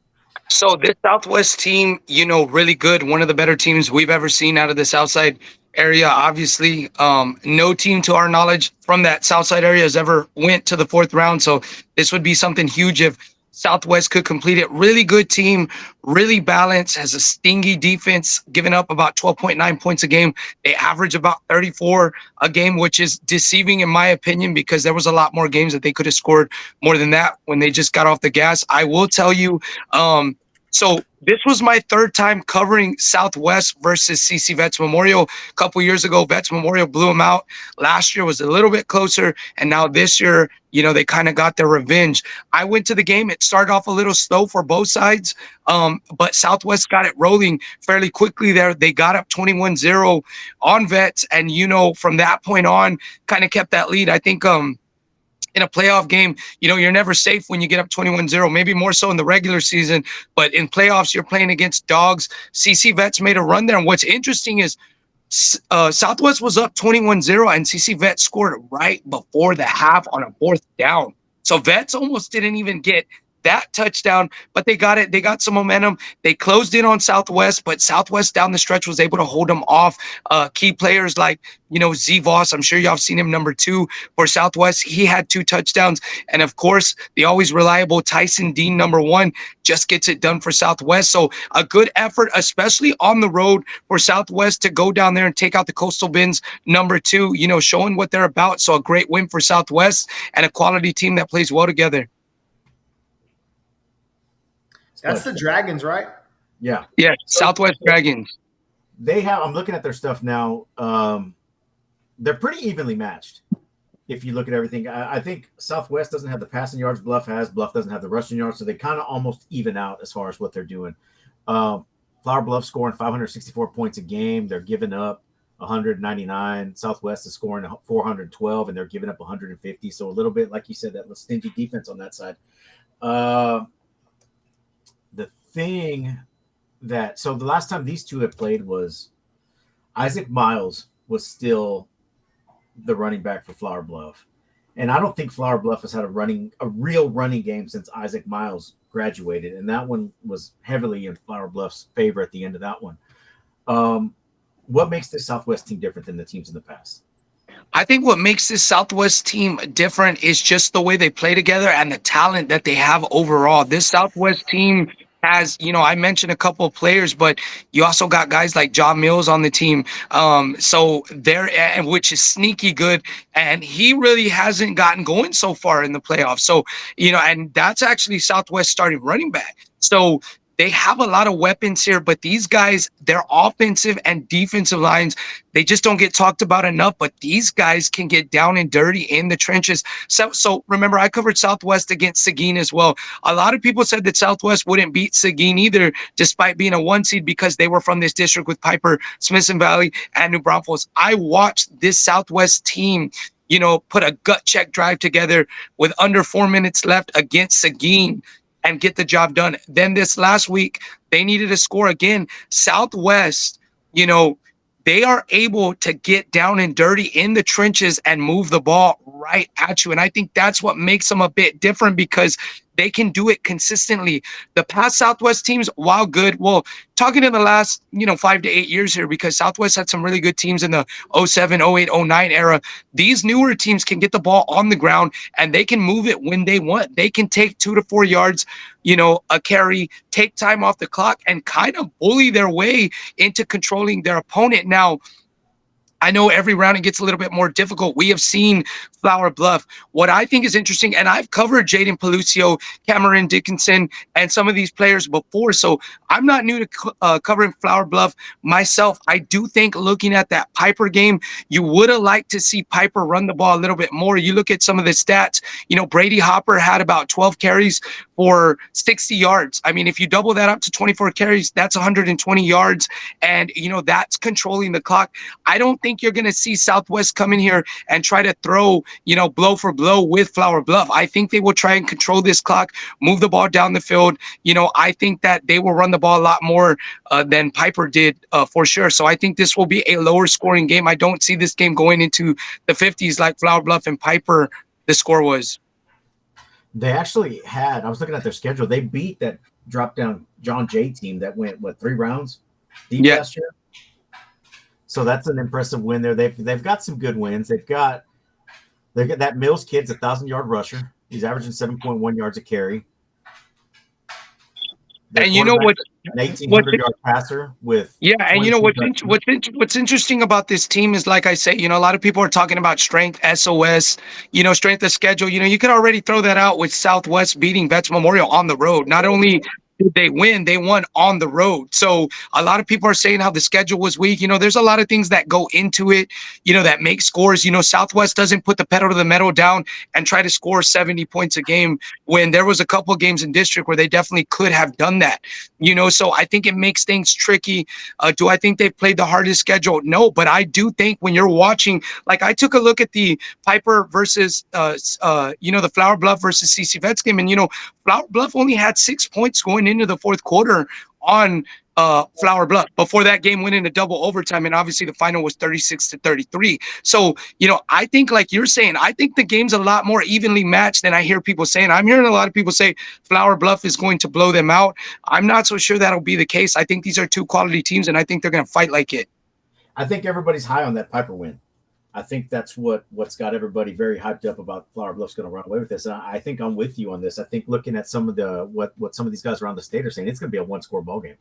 So this Southwest team, really good. One of the better teams we've ever seen out of the Southside area. Obviously, no team to our knowledge from that Southside area has ever went to the 4th round. So this would be something huge if Southwest could complete it. Really good team, really balanced, has a stingy defense, giving up about 12.9 points a game. They average about 34 a game, which is deceiving in my opinion, because there was a lot more games that they could have scored more than that when they just got off the gas. I will tell you, so this was my third time covering Southwest versus CC Vets Memorial. A couple years ago, Vets Memorial blew them out. Last year was a little bit closer, and now this year, they kind of got their revenge. I went to the game. It started off a little slow for both sides, but Southwest got it rolling fairly quickly there. They got up 21-0 on Vets, and, from that point on, kind of kept that lead. I think in a playoff game, you're never safe when you get up 21-0, maybe more so in the regular season, but in playoffs, you're playing against dogs. CC Vets made a run there. And what's interesting is Southwest was up 21-0 and CC Vets scored right before the half on a 4th down. So Vets almost didn't even get that touchdown, but they got it. They got some momentum. They closed in on Southwest, but Southwest down the stretch was able to hold them off. Key players like, Z Voss, I'm sure y'all have seen him, number 2 for Southwest. He had 2 touchdowns. And of course, the always reliable Tyson Dean, number 1, just gets it done for Southwest. So a good effort, especially on the road for Southwest to go down there and take out the Coastal Bends, number 2, showing what they're about. So a great win for Southwest and a quality team that plays well together. That's the Dragons, right? Yeah. Yeah, Southwest Dragons. They have. I'm looking at their stuff now. They're pretty evenly matched. If you look at everything, I think Southwest doesn't have the passing yards Bluff has. Bluff doesn't have the rushing yards, so they kind of almost even out as far as what they're doing. Flower Bluff scoring 564 points a game. They're giving up 199. Southwest is scoring 412, and they're giving up 150. So a little bit, like you said, that stingy defense on that side. The thing so the last time these two had played was Isaac Miles was still the running back for Flower Bluff. And I don't think Flower Bluff has had a real running game since Isaac Miles graduated. And that one was heavily in Flower Bluff's favor at the end of that one. What makes this Southwest team different than the teams in the past? I think what makes this Southwest team different is just the way they play together and the talent that they have overall. This Southwest team has, I mentioned a couple of players, but you also got guys like John Mills on the team. So there, and which is sneaky good. And he really hasn't gotten going so far in the playoffs. So, and that's actually Southwest starting running back. So they have a lot of weapons here, but these guys, their offensive and defensive lines, they just don't get talked about enough. But these guys can get down and dirty in the trenches. So remember, I covered Southwest against Seguin as well. A lot of people said that Southwest wouldn't beat Seguin either, despite being a 1 seed, because they were from this district with Piper, Smithson Valley, and New Braunfels. I watched this Southwest team, put a gut check drive together with under 4 minutes left against Seguin and get the job done. Then this last week, they needed a score again. Southwest, they are able to get down and dirty in the trenches and move the ball right at you. And I think that's what makes them a bit different, because they can do it consistently. The past Southwest teams, while good, well, talking in the last, 5 to 8 years here, because Southwest had some really good teams in the 07, 08, 09 era. These newer teams can get the ball on the ground and they can move it when they want. They can take 2 to 4 yards, a carry, take time off the clock, and kind of bully their way into controlling their opponent. Now, I know every round it gets a little bit more difficult. We have seen Flower Bluff. What I think is interesting, and I've covered Jaden Pelucio, Cameron Dickinson, and some of these players before, so I'm not new to covering Flower Bluff myself. I do think, looking at that Piper game, you would have liked to see Piper run the ball a little bit more. You look at some of the stats, Brady Hopper had about 12 carries for 60 yards. I mean, if you double that up to 24 carries, that's 120 yards, and, that's controlling the clock. I don't think you're going to see Southwest come in here and try to throw, blow for blow with Flower Bluff. I think they will try and control this clock, move the ball down the field. I think that they will run the ball a lot more than Piper did for sure. So I think this will be a lower scoring game. I don't see this game going into the 50s like Flower Bluff and Piper, the score was. They actually had, I was looking at their schedule, they beat that drop down John Jay team that went, 3 rounds deep last year? So that's an impressive win there. They've got some good wins. They've got that Mills kid's a 1,000-yard rusher. He's averaging 7.1 yards a carry. Their And you know quarterback's what? an 1,800-yard passer with Yeah, and you know 22 touchdowns. what's interesting about this team is, like I said, a lot of people are talking about strength, SOS, strength of schedule. You could already throw that out with Southwest beating Vets Memorial on the road. Not only did they win, they won on the road. So a lot of people are saying how the schedule was weak. There's a lot of things that go into it, that make scores. Southwest doesn't put the pedal to the metal down and try to score 70 points a game when there was a couple of games in district where they definitely could have done that. So I think it makes things tricky. Do I think they played the hardest schedule? No, but I do think when you're watching, like I took a look at the Piper versus, the Flower Bluff versus CC Vets game, and Flower Bluff only had 6 points going into the fourth quarter on Flower Bluff before that game went into double overtime, and obviously the final was 36-33. So I think, like you're saying, I think the game's a lot more evenly matched than I hear people saying. I'm hearing a lot of people say Flower Bluff is going to blow them out. I'm not so sure that'll be the case. I think these are two quality teams, and I think they're going to fight like it. I think everybody's high on that Piper win. I think that's what's got everybody very hyped up about Flower Bluff's going to run away with this. And I think I'm with you on this. I think looking at some of the what some of these guys around the state are saying, it's going to be a one-score ball game.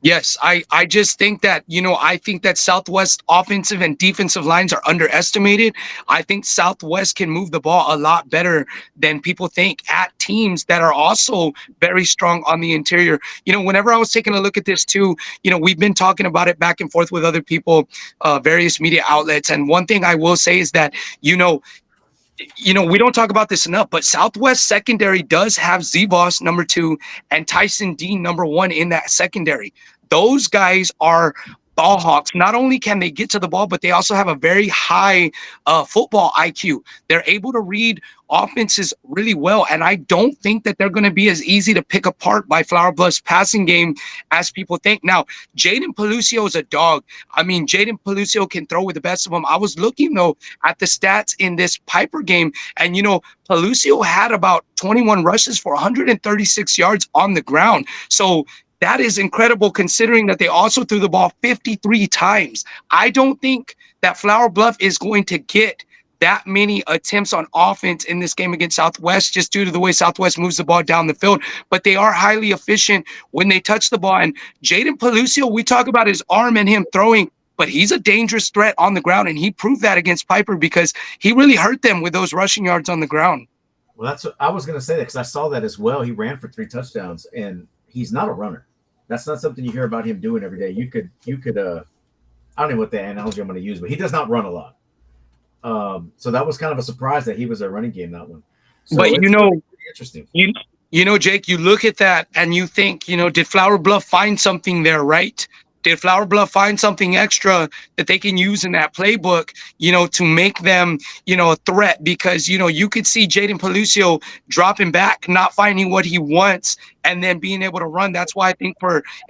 Yes, I just think that, I think that Southwest offensive and defensive lines are underestimated. I think Southwest can move the ball a lot better than people think at teams that are also very strong on the interior. Whenever I was taking a look at this too, we've been talking about it back and forth with other people, various media outlets. And one thing I will say is that, we don't talk about this enough, but Southwest secondary does have Z-Boss number 2 and Tyson Dean number 1 in that secondary. Those guys are ball hawks. Not only can they get to the ball, but they also have a very high football IQ. They're able to read offenses really well, and I don't think that they're going to be as easy to pick apart by Flower Bluff's passing game as people think. Now, Jaden Pelucio is a dog. I mean, Jaden Pelucio can throw with the best of them. I was looking, though, at the stats in this Piper game, and, Pelucio had about 21 rushes for 136 yards on the ground. So that is incredible considering that they also threw the ball 53 times. I don't think that Flower Bluff is going to get that many attempts on offense in this game against Southwest just due to the way Southwest moves the ball down the field. But they are highly efficient when they touch the ball. And Jaden Pelucio, we talk about his arm and him throwing, but he's a dangerous threat on the ground. And he proved that against Piper because he really hurt them with those rushing yards on the ground. Well, that's what I was going to say, that because I saw that as well. He ran for 3 touchdowns, and he's not a runner. That's not something you hear about him doing every day. You could I don't know what the analogy I'm going to use, but he does not run a lot. So that was kind of a surprise that he was a running game, that one. So but interesting. Jake, you look at that and you think, did Flower Bluff find something there, right? Did Flower Bluff find something extra that they can use in that playbook, to make them, a threat? Because, you could see Jaden Pelucio dropping back, not finding what he wants, and then being able to run. That's why I think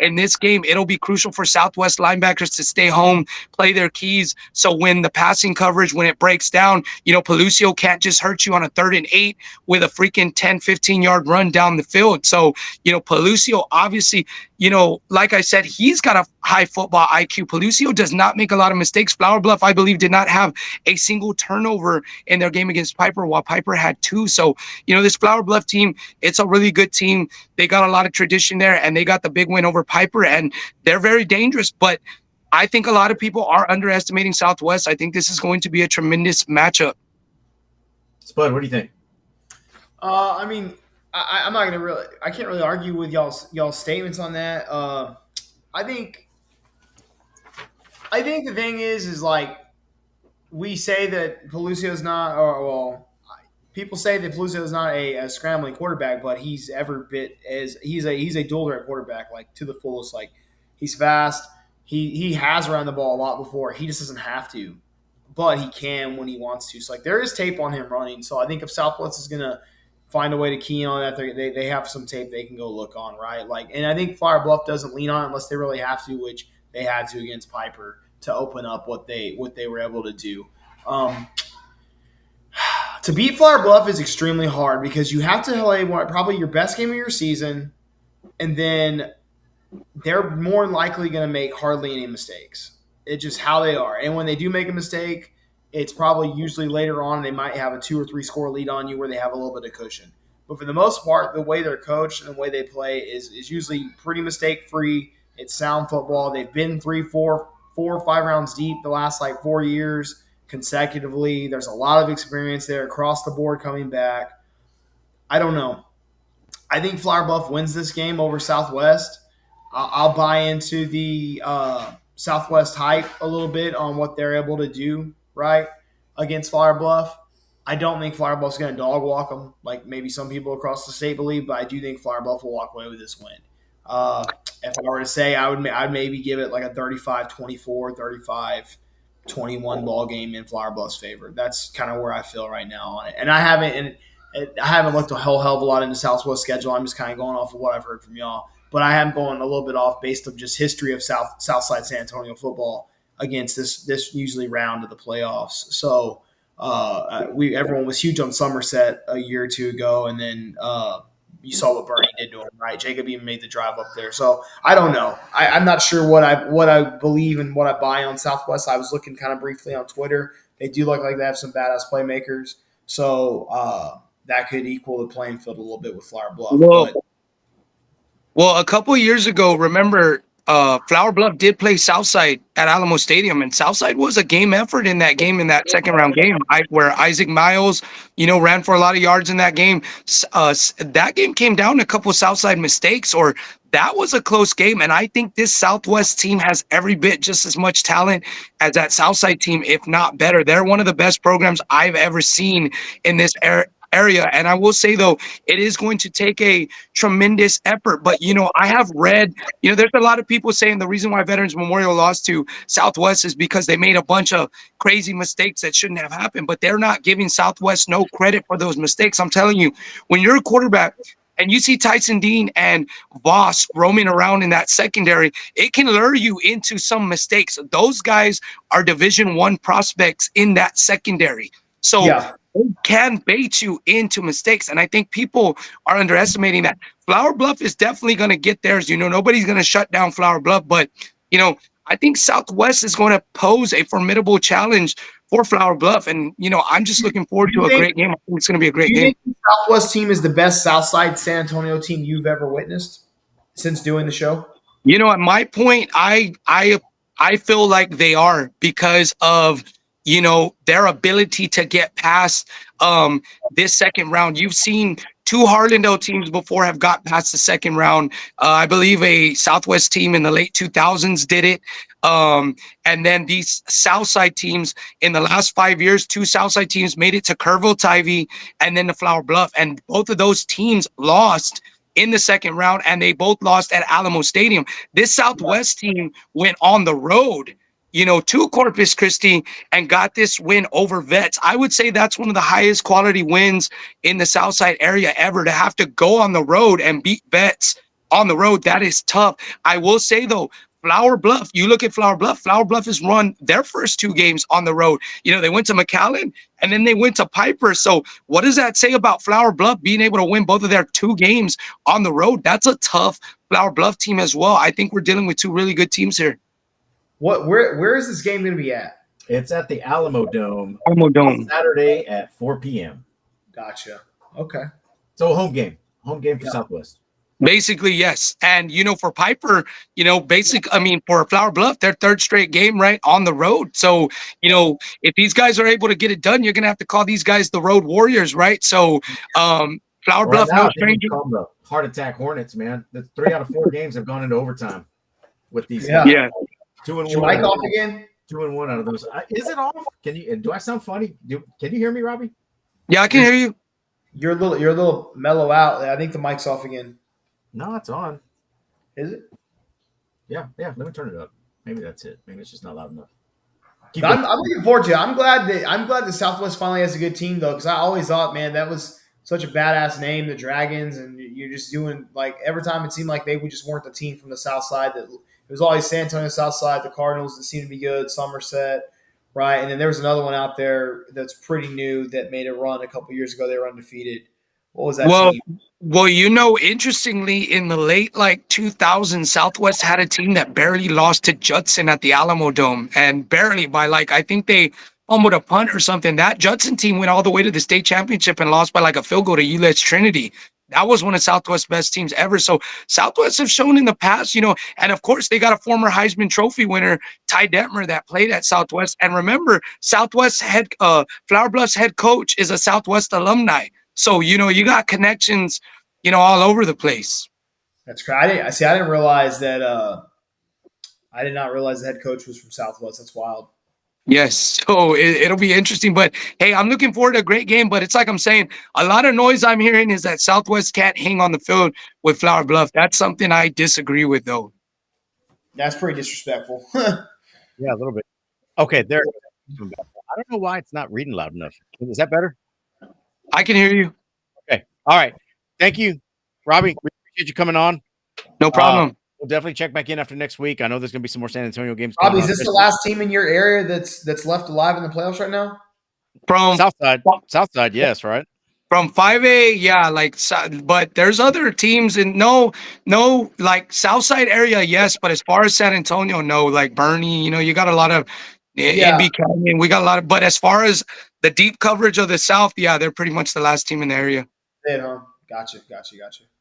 in this game, it'll be crucial for Southwest linebackers to stay home, play their keys. So when the passing coverage, when it breaks down, Pelucio can't just hurt you on a 3rd and 8 with a freaking 10, 15-yard run down the field. So, Pelucio, obviously, like I said, he's got a high football IQ. Pelucio does not make a lot of mistakes. Flower Bluff, I believe, did not have a single turnover in their game against Piper, while Piper had 2. So, this Flower Bluff team, it's a really good team. They got a lot of tradition there, and they got the big win over Piper, and they're very dangerous. But I think a lot of people are underestimating Southwest. I think this is going to be a tremendous matchup. Spud, what do you think? I mean, I'm not gonna really. I can't really argue with y'all's statements on that. I think the thing is like we say that Pelucio's not, people say that Pelucio is not a scrambling quarterback, but he's he's a dual threat quarterback, like to the fullest. Like he's fast. He has ran the ball a lot before. He just doesn't have to, but he can when he wants to. So like there is tape on him running. So I think if Southwest is gonna find a way to key on that, they have some tape they can go look on, right? Like, and I think Flower Bluff doesn't lean on it unless they really have to, which they had to against Piper to open up what they were able to do. To beat Flower Bluff is extremely hard because you have to play probably your best game of your season, and then they're more likely going to make hardly any mistakes. It's just how they are. And when they do make a mistake, it's probably usually later on they might have a 2 or 3 score lead on you where they have a little bit of cushion. But for the most part, the way they're coached and the way they play is usually pretty mistake free. It's sound football. They've been 4 or 5 rounds deep the last like 4 years consecutively. There's a lot of experience there across the board coming back. I don't know. I think Flower Bluff wins this game over Southwest. I'll buy into the Southwest hype a little bit on what they're able to do right against Flower Bluff. I don't think Flower Bluff's going to dog walk them like maybe some people across the state believe, but I do think Flower Bluff will walk away with this win. If I were to say, I'd maybe give it like a 35-24, 35-21 ball game in Flower Bluff's favor. That's kind of where I feel right now on it. And I haven't looked a whole hell of a lot into Southwest schedule. I'm just kind of going off of what I've heard from y'all. But I am going a little bit off based on just history of Southside San Antonio football against this usually round of the playoffs. So everyone was huge on Somerset a year or two ago, and then you saw what Bernie did to him, right? Jacob even made the drive up there. So I don't know. I'm not sure what I believe and what I buy on Southwest. I was looking kind of briefly on Twitter. They do look like they have some badass playmakers. So that could equal the playing field a little bit with Flower Bluff. Well, a couple of years ago, remember, Flower Bluff did play Southside at Alamo Stadium, and Southside was a game effort in that game, in that second round game, where Isaac Miles, ran for a lot of yards in that game. That game came down to a couple of Southside mistakes, or that was a close game. And I think this Southwest team has every bit just as much talent as that Southside team, if not better. They're one of the best programs I've ever seen in this area. And I will say, though, it is going to take a tremendous effort. But, I have read, there's a lot of people saying the reason why Veterans Memorial lost to Southwest is because they made a bunch of crazy mistakes that shouldn't have happened. But they're not giving Southwest no credit for those mistakes. I'm telling you, when you're a quarterback and you see Tyson Dean and Voss roaming around in that secondary, it can lure you into some mistakes. Those guys are Division I prospects in that secondary. So they can bait you into mistakes. And I think people are underestimating that. Flower Bluff is definitely going to get theirs. Nobody's going to shut down Flower Bluff. But, I think Southwest is going to pose a formidable challenge for Flower Bluff. And, I'm just looking forward to a great game. I think it's going to be a great game. Do you think the Southwest team is the best Southside San Antonio team you've ever witnessed since doing the show? At my point, I feel like they are because of their ability to get past this second round. You've seen 2 Harlandale teams before have got past the second round. I believe a Southwest team in the late 2000s did it. And then these Southside teams in the last 5 years, 2 Southside teams made it to Kerrville-Tivy and then the Flower Bluff. And both of those teams lost in the second round, and they both lost at Alamo Stadium. This Southwest team went on the road to Corpus Christi and got this win over Vets. I would say that's one of the highest quality wins in the Southside area ever, to have to go on the road and beat Vets on the road. That is tough. I will say, though, Flower Bluff, you look at Flower Bluff has run their first 2 games on the road. They went to McAllen and then they went to Piper. So what does that say about Flower Bluff being able to win both of their 2 games on the road? That's a tough Flower Bluff team as well. I think we're dealing with 2 really good teams here. Where is this game going to be at? It's at the Alamo Dome. Saturday at 4 p.m. Gotcha. Okay. So home game for Southwest. Basically, yes. And, for Piper, for Flower Bluff, their 3rd straight game, right, on the road. So, if these guys are able to get it done, you're going to have to call these guys the Road Warriors, right? So, Flower Bluff, no stranger. Call them the Heart Attack Hornets, man. The 3 out of 4 games have gone into overtime with these. Yeah. 2-1. Your mic off again? 2-1 out of those. Is it off? Do I sound funny? Can you hear me, Robbie? Yeah, I can hear you. You're a little mellow out. I think the mic's off again. No, it's on. Is it? Yeah. Let me turn it up. Maybe that's it. Maybe it's just not loud enough. I'm looking forward to it. I'm glad the Southwest finally has a good team, though, because I always thought, man, that was such a badass name, the Dragons, and you're just doing every time it seemed like they just weren't the team from the South Side. That it was always San Antonio South Side, the Cardinals that seemed to be good, Somerset, right? And then there was another one out there that's pretty new that made a run a couple years ago. They were undefeated. What was that team? Well, interestingly, in the late 2000s, Southwest had a team that barely lost to Judson at the Alamo Dome, and barely by I think they with a punt or something. That Judson team went all the way to the state championship and lost by like a field goal to ULED's Trinity. That was one of Southwest's best teams ever. So Southwest have shown in the past, and of course they got a former Heisman Trophy winner, Ty Detmer, that played at Southwest. And remember, Southwest Flower Bluff's head coach is a Southwest alumni. So you got connections, all over the place. That's great. I didn't realize that. I did not realize the head coach was from Southwest. That's wild. Yes, so it'll be interesting. But hey, I'm looking forward to a great game. But it's like I'm saying, a lot of noise I'm hearing is that Southwest can't hang on the field with Flower Bluff. That's something I disagree with, though. That's pretty disrespectful. Yeah, a little bit. Okay, there. I don't know why it's not reading loud enough. Is that better? I can hear you. Okay. All right. Thank you, Robbie. We appreciate you coming on. No problem. We'll definitely check back in after next week. I know there's going to be some more San Antonio games. Robbie, is this the last team in your area that's left alive in the playoffs right now? From Southside, yes, right? From 5A, yeah, but there's other teams in no, like Southside area, yes, but as far as San Antonio, no, like Bernie, you got a lot of NB Canyon, we got a lot of, but as far as the deep coverage of the South, yeah, they're pretty much the last team in the area. Yeah, huh? Gotcha.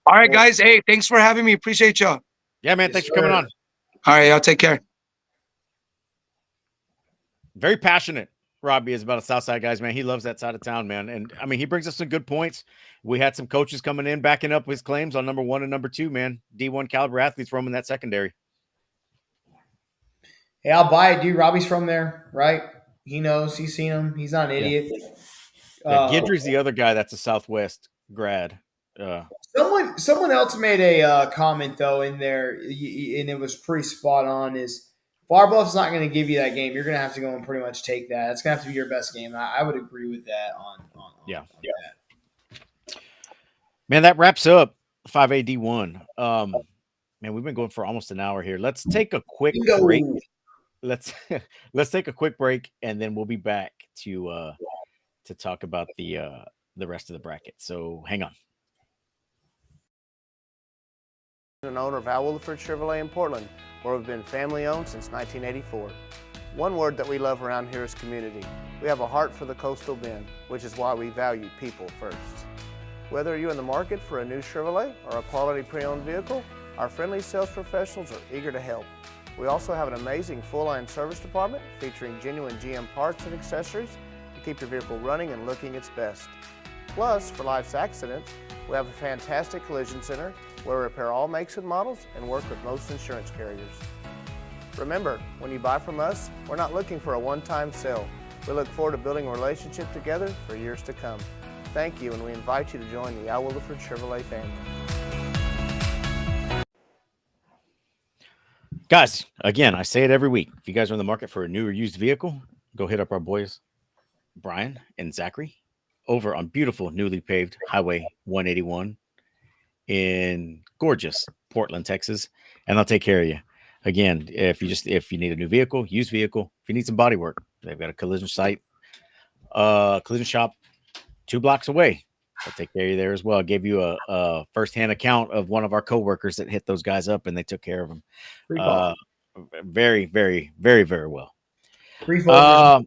All right, guys, hey, thanks for having me. Appreciate y'all. Yeah, man, thanks for coming on. All right, y'all take care. Very passionate. Robbie is about a Southside guys, man. He loves that side of town, man. And I mean, he brings us some good points. We had some coaches coming in, backing up his claims on number 1 and number 2, man. D1 caliber athletes roaming that secondary. Hey, I'll buy it, dude. Robbie's from there, right? He knows. He's seen him. He's not an idiot. Yeah, Guidry's the other guy that's a Southwest grad. Someone else made a comment though in there, and it was pretty spot on. Is Flower Bluff's not going to give you that game? You're going to have to go and pretty much take that. It's going to have to be your best game. I would agree with that. On that. Man, that wraps up 5AD1. Man, we've been going for almost an hour here. Let's take a quick break. Let's take a quick break, and then we'll be back to talk about the rest of the bracket. So hang on. An owner of Al Williford Chevrolet in Portland, where we've been family owned since 1984. One word that we love around here is community. We have a heart for the Coastal Bend, which is why we value people first. Whether you're in the market for a new Chevrolet or a quality pre-owned vehicle, our friendly sales professionals are eager to help. We also have an amazing full-line service department featuring genuine GM parts and accessories to keep your vehicle running and looking its best. Plus, for life's accidents, we have a fantastic collision center where we repair all makes and models and work with most insurance carriers. Remember, when you buy from us, we're not looking for a one-time sale. We look forward to building a relationship together for years to come. Thank you, and we invite you to join the Al Williford Chevrolet family. Guys, again, I say it every week. If you guys are in the market for a new or used vehicle, go hit up our boys, Brian and Zachary, over on beautiful, newly paved Highway 181 in gorgeous Portland, Texas, and they'll take care of you. Again, if you need a new vehicle, used vehicle, if you need some body work, they've got a collision shop 2 blocks away. They'll take care of you there as well. I gave you a firsthand account of one of our coworkers that hit those guys up and they took care of them. Very, very, very, very well. Free Folgers.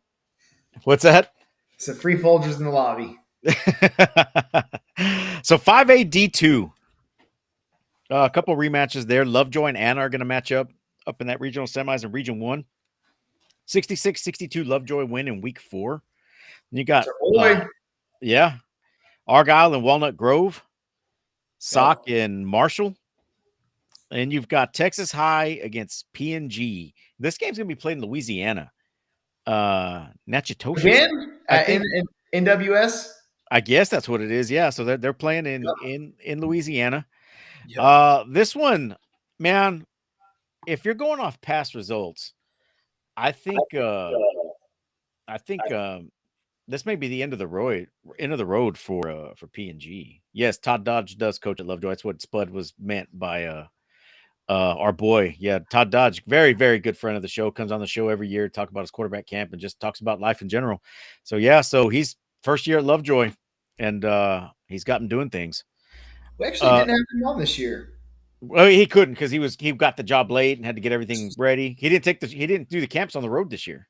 What's that? It's a free Folgers in the lobby. So 5AD2. A couple rematches there. Lovejoy and Anna are going to match up in that regional semis in Region 1. 66-62 Lovejoy win in week 4. And you got Argyle and Walnut Grove, Sock and Marshall. And you've got Texas High against PNG. This game's going to be played in Louisiana. Natchitoches. Again? In NWS? I guess that's what it is. Yeah. So they're playing in Louisiana. Yep. This one, man, if you're going off past results, I think this may be the end of the road for PNG. Yes, Todd Dodge does coach at Lovejoy. That's what Spud was meant by our boy. Yeah, Todd Dodge, very, very good friend of the show, comes on the show every year, talk about his quarterback camp and just talks about life in general. So yeah, so he's first year at Lovejoy, and he's got him doing things. We actually didn't have him on this year. Well, he couldn't because he got the job late and had to get everything ready. He didn't do the camps on the road this year.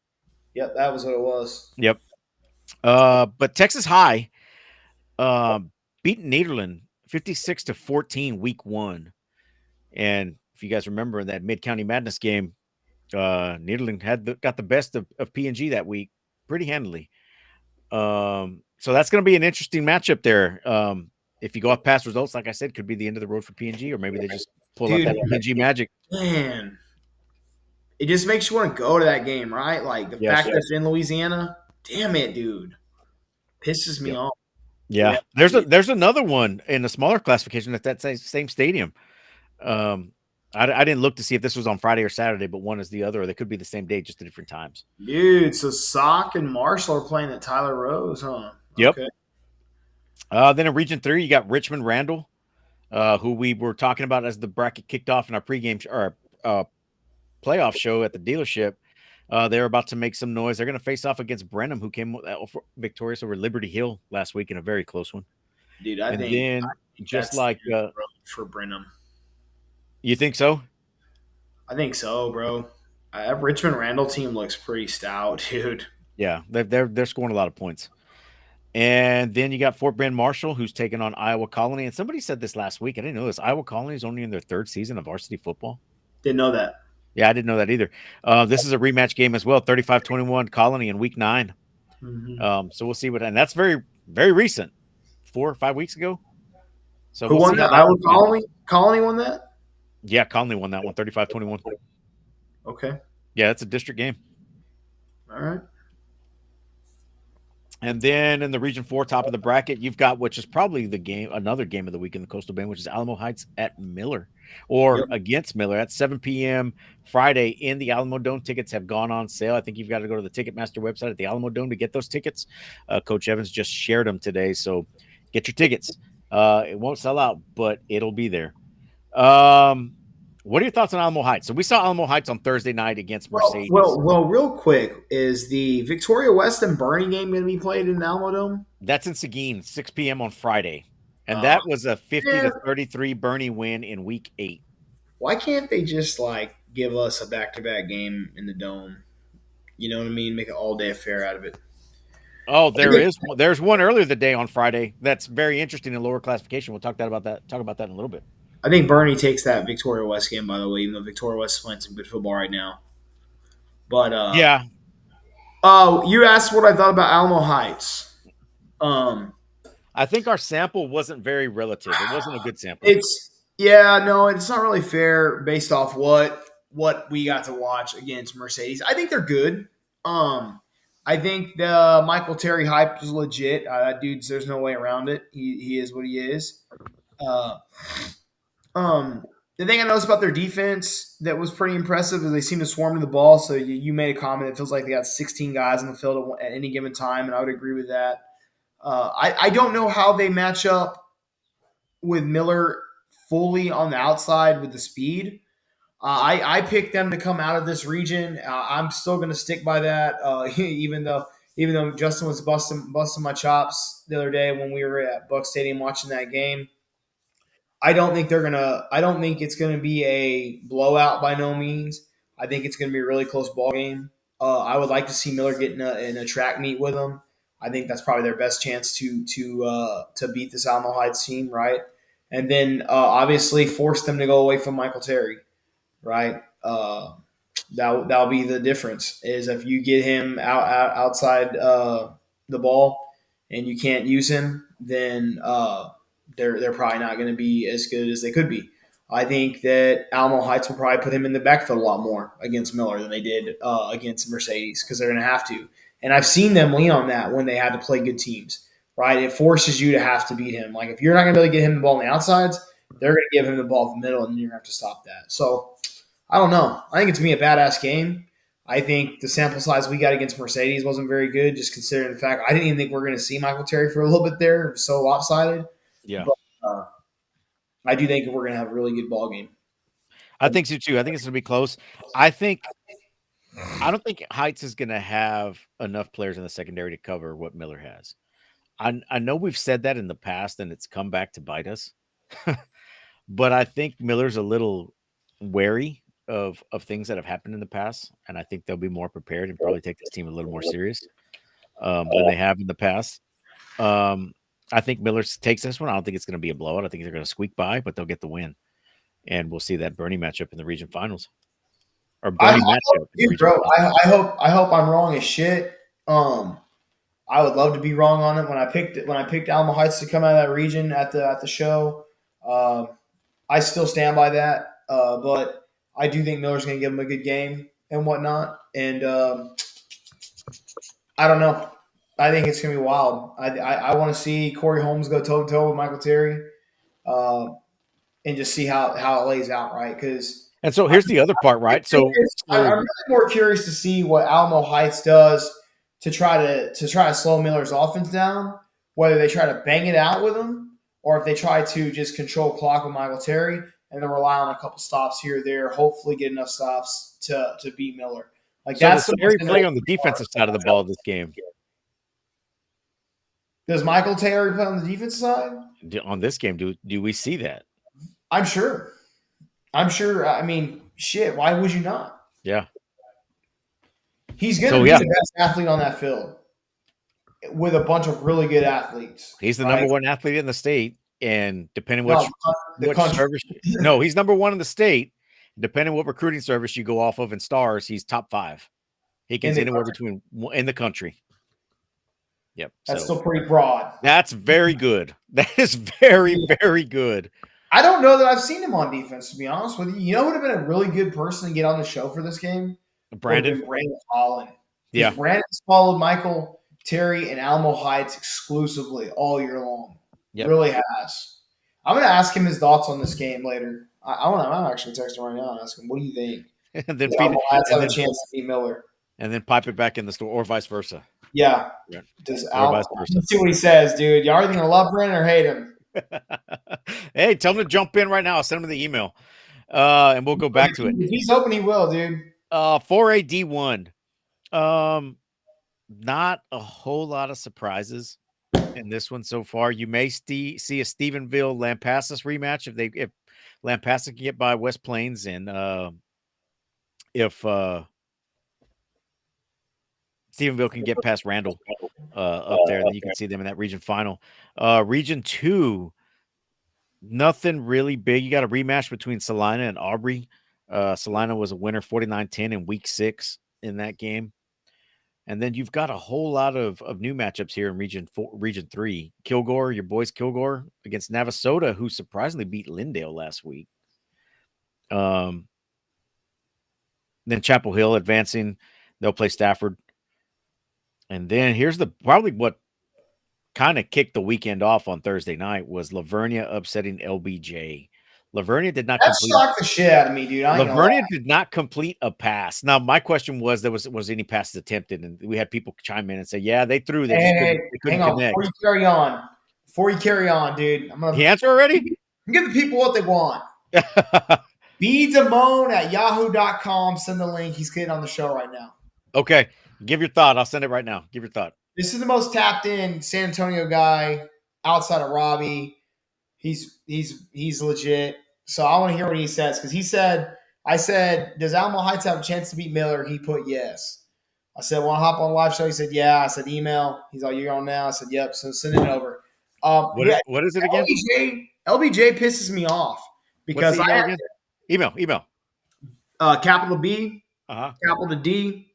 Yep, that was what it was. Yep. But Texas High beat Nederland 56-14 week 1. And if you guys remember in that Mid-County Madness game, Nederland got the best of P&G that week pretty handily. So that's going to be an interesting matchup there. If you go off past results, like I said, could be the end of the road for P&G, or maybe they just pull out that P&G magic. Man, it just makes you want to go to that game, right? Like the fact that it's in Louisiana. Damn it, dude. Pisses me off. Yeah. There's another one in a smaller classification at that same stadium. I didn't look to see if this was on Friday or Saturday, but one is the other, or they could be the same day, just at different times. Dude, so Sock and Marshall are playing at Tyler Rose, huh? Yep. Okay. Then in Region 3, you got Richmond Randall, who we were talking about as the bracket kicked off in our pregame or playoff show at the dealership. They're about to make some noise. They're going to face off against Brenham, who came victorious over Liberty Hill last week in a very close one. Dude, I think just like for Brenham. You think so? I think so, bro. That Richmond Randall team looks pretty stout, dude. Yeah, they're scoring a lot of points. And then you got Fort Bend Marshall, who's taking on Iowa Colony. And somebody said this last week. I didn't know this. Iowa Colony is only in their 3rd season of varsity football. Didn't know that. Yeah, I didn't know that either. This is a rematch game as well. 35-21 Colony in week 9. Mm-hmm. So we'll see and that's very, very recent. 4 or 5 weeks ago. So who won that? Iowa Colony? Colony won that? Yeah, Colony won that one, 35-21. Okay. Yeah, that's a district game. All right. And then in the Region 4, top of the bracket, you've got, which is probably another game of the week in the Coastal Bend, which is Alamo Heights at Miller, or against Miller at 7 p.m. Friday in the Alamo Dome. Tickets have gone on sale. I think you've got to go to the Ticketmaster website at the Alamo Dome to get those tickets. Coach Evans just shared them today, so get your tickets. It won't sell out, but it'll be there. What are your thoughts on Alamo Heights? So we saw Alamo Heights on Thursday night against Mercedes. Well, real quick, is the Victoria West and Bernie game going to be played in the Alamo Dome? That's in Seguin, 6 p.m. on Friday. And that was a 50-33 Bernie win in week 8. Why can't they just give us a back-to-back game in the Dome? You know what I mean? Make an all-day affair out of it. Oh, there's one earlier the day on Friday that's very interesting in lower classification. We'll talk about that in a little bit. I think Bernie takes that Victoria West game, by the way, even though Victoria West is playing some good football right now. But yeah. You asked what I thought about Alamo Heights. I think our sample wasn't very relative. It wasn't a good sample. It's not really fair based off what we got to watch against Mercedes. I think they're good. I think the Michael Terry hype is legit. That dude's, there's no way around it. He is what he is. The thing I noticed about their defense that was pretty impressive is they seem to swarm to the ball. So you made a comment. It feels like they got 16 guys on the field at any given time, and I would agree with that. I don't know how they match up with Miller fully on the outside with the speed. I picked them to come out of this region. I'm still going to stick by that, even though Justin was busting my chops the other day when we were at Buck Stadium watching that game. I don't think it's gonna be a blowout by no means. I think it's gonna be a really close ball game. I would like to see Miller get in a track meet with them. I think that's probably their best chance to beat this Alamo Heights team, right? And then obviously force them to go away from Michael Terry, right? That'll be the difference. Is if you get him outside the ball and you can't use him, then they're probably not going to be as good as they could be. I think that Alamo Heights will probably put him in the backfield a lot more against Miller than they did against Mercedes because they're going to have to. And I've seen them lean on that when they had to play good teams, right? It forces you to have to beat him. Like if you're not going to be able to get him the ball on the outsides, they're going to give him the ball in the middle, and you're going to have to stop that. So I don't know. I think it's going to be a badass game. I think the sample size we got against Mercedes wasn't very good, just considering the fact I didn't even think we were going to see Michael Terry for a little bit there. It was so lopsided. Yeah. But, I do think we're going to have a really good ball game. I think so too. I think it's going to be close. I don't think Heights is going to have enough players in the secondary to cover what Miller has. I know we've said that in the past and it's come back to bite us, but I think Miller's a little wary of things that have happened in the past, and I think they'll be more prepared and probably take this team a little more serious than they have in the past. I think Miller takes this one. I don't think it's going to be a blowout. I think they're going to squeak by, but they'll get the win, and we'll see that Bernie matchup in the region finals. Or Bernie matchup, bro. I hope I'm wrong as shit. I would love to be wrong on it. When I picked Alamo Heights to come out of that region at the show, I still stand by that. But I do think Miller's going to give him a good game and whatnot. And I don't know. I think it's going to be wild. I want to see Corey Holmes go toe to toe with Michael Terry, and just see how it lays out, right? And so here's the other part, right? So I'm really more curious to see what Alamo Heights does to try to slow Miller's offense down. Whether they try to bang it out with him, or if they try to just control clock with Michael Terry and then rely on a couple stops here or there, hopefully get enough stops to beat Miller. Like so that's the Terry play on the defensive side of the ball this game. Does Michael Terry play on the defensive side? On this game, do we see that? I'm sure. I mean, shit, why would you not? Yeah. He's going to be the best athlete on that field with a bunch of really good athletes. He's the number one athlete in the state, and depending what service – no, he's number one in the state. Depending what recruiting service you go off of in stars, he's top 5. He gets anywhere between – in the country. Yep. That's still pretty broad. That's very good. That is very, very good. I don't know that I've seen him on defense, to be honest with you. You know who would have been a really good person to get on the show for this game? Brandon Holland. Yeah. Brandon's followed Michael Terry and Alamo Heights exclusively all year long. Yep. Really has. I'm going to ask him his thoughts on this game later. I'm actually texting him right now and ask him, what do you think? And then Alamo Heights have a chance to beat Miller. And then pipe it back in the store, or vice versa. Yeah. Let's see what he says, dude. Y'all are either going to love Brandon or hate him. Hey, tell him to jump in right now. I'll send him the email, and we'll go back to it. He's hoping he will, dude. 4A D1. Not a whole lot of surprises in this one so far. You may see a Stephenville Lampasas rematch if Lampasas can get by West Plains, and if Stephenville can get past Randall up there, then you can see them in that region final. Region 2, nothing really big. You got a rematch between Salina and Aubrey. Salina was a winner 49-10 in week 6 in that game. And then you've got a whole lot of new matchups here in region 3. Kilgore, your boys Kilgore against Navasota, who surprisingly beat Lindale last week. Then Chapel Hill advancing. They'll play Stafford. And then here's probably what kind of kicked the weekend off on Thursday night was Lavernia upsetting LBJ. Lavernia did not complete. That shocked the shit out of me, dude. Lavernia did not complete a pass. Now, my question was, was any passes attempted? And we had people chime in and say, yeah, they threw. They couldn't hang on, connect. Before you carry on, dude. I'm gonna the answer already? Give the people what they want. bdamone@yahoo.com. Send the link. He's getting on the show right now. Okay. Give your thought. I'll send it right now. Give your thought. This is the most tapped in San Antonio guy outside of Robbie. He's legit. So I want to hear what he says, because I said, does Alamo Heights have a chance to beat Miller? He put yes. I said, want to hop on a live show? He said, yeah. I said, email. He's like, you're on now. I said, yep. So send it over. What is it again? LBJ pisses me off because email. Capital B, capital D,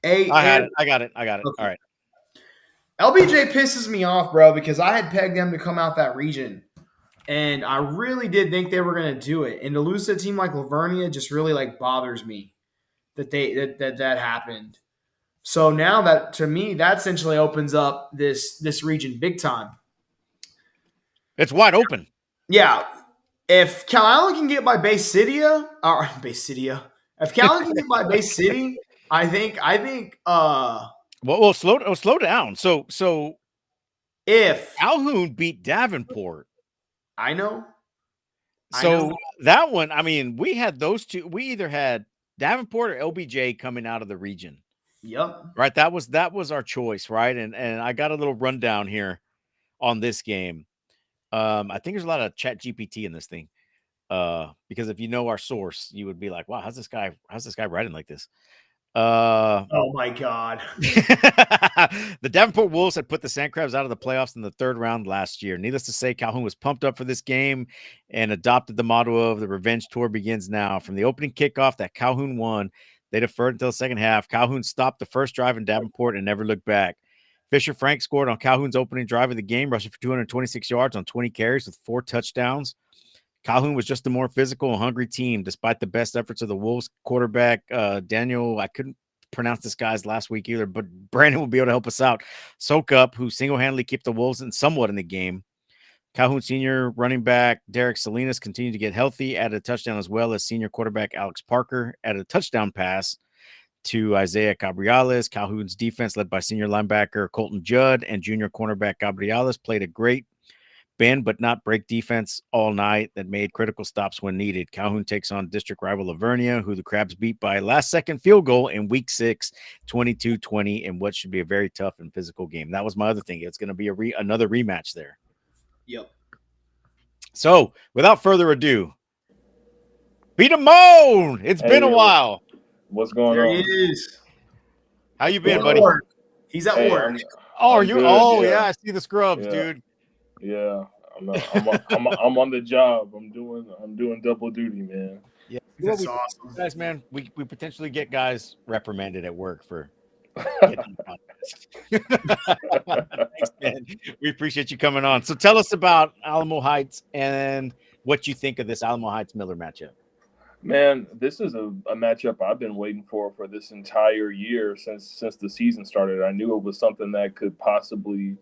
A. I got it. Okay. All right. LBJ pisses me off, bro, because I had pegged them to come out that region, and I really did think they were going to do it. And to lose to a team like Lavernia just really bothers me that happened. So now that, to me, that essentially opens up this region big time. It's wide open. Yeah. If Calallen can get by Bay City, if Calallen can get by Bay City, I think Well, slow down. So if Calhoun beat Davenport, I know. That one, I mean, we had those two. We either had Davenport or LBJ coming out of the region. Yep. Right. That was our choice, right? And I got a little rundown here on this game. I think there's a lot of chat GPT in this thing. Because if you know our source, you would be like, wow, how's this guy writing like this? Oh my God. The Davenport Wolves had put the Sandcrabs out of the playoffs in the third round last year. Needless to say, Calhoun was pumped up for this game and adopted the motto of the revenge tour begins now. From the opening kickoff that Calhoun won, they deferred until the second half. Calhoun stopped the first drive in Davenport and never looked back. Fisher Frank scored on Calhoun's opening drive of the game, rushing for 226 yards on 20 carries with 4 touchdowns. Calhoun was just a more physical and hungry team, despite the best efforts of the Wolves quarterback, Daniel. I couldn't pronounce this guy's last week either, but Brandon will be able to help us out. Soak up, who single-handedly kept the Wolves somewhat in the game. Calhoun senior running back Derek Salinas continued to get healthy, added a touchdown, as well as senior quarterback Alex Parker added a touchdown pass to Isaiah Gabriales. Calhoun's defense, led by senior linebacker Colton Judd and junior cornerback Gabriales, played a great bend but not break defense all night that made critical stops when needed. Calhoun takes on district rival Lavernia, who the Crabs beat by a last-second field goal in Week 6, 22-20, in what should be a very tough and physical game. That was my other thing. It's going to be another rematch there. Yep. So, without further ado, Beat Moan. It's been a while. What's going There on? he is. How you been, He's buddy? at work. He's at Hey, work. Oh, I'm you? good, Oh, yeah. yeah. I see the scrubs, Yeah. dude. Yeah, I'm on the job. I'm doing double duty, man. Yeah, That's awesome. guys, man. We potentially get guys reprimanded at work for. Getting Thanks, man. We appreciate you coming on. So tell us about Alamo Heights and what you think of this Alamo Heights Miller matchup. Man, this is a matchup I've been waiting for this entire year since the season started. I knew it was something that could possibly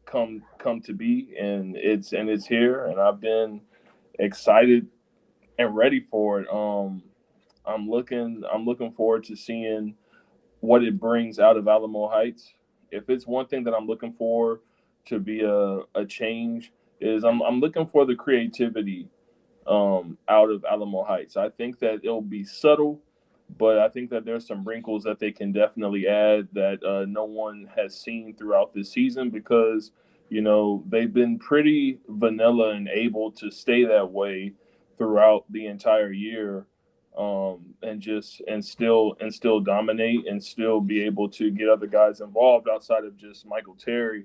come to be, and it's here, and I've been excited and ready for it. I'm looking forward to seeing what it brings out of Alamo Heights. If it's one thing that I'm looking for to be a change, is I'm looking for the creativity out of Alamo Heights. I think that it'll be subtle, but I think that there's some wrinkles that they can definitely add that no one has seen throughout this season, because they've been pretty vanilla and able to stay that way throughout the entire year, and still dominate and still be able to get other guys involved outside of just Michael Terry.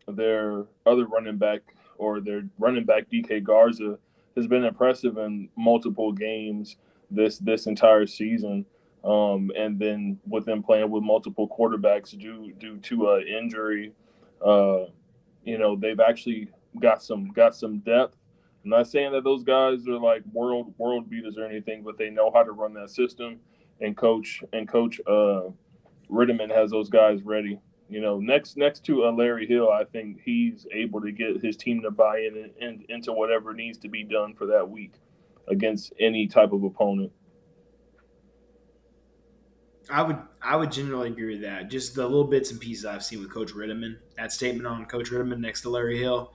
Their other running back DK Garza has been impressive in multiple games this entire season. And then with them playing with multiple quarterbacks due to injury, they've actually got some depth. I'm not saying that those guys are like world beaters or anything, but they know how to run that system. And Coach Ritterman has those guys ready. Next to Larry Hill, I think he's able to get his team to buy in into whatever needs to be done for that week against any type of opponent. I would generally agree with that. Just the little bits and pieces I've seen with Coach Ritterman, that statement on Coach Ritterman next to Larry Hill,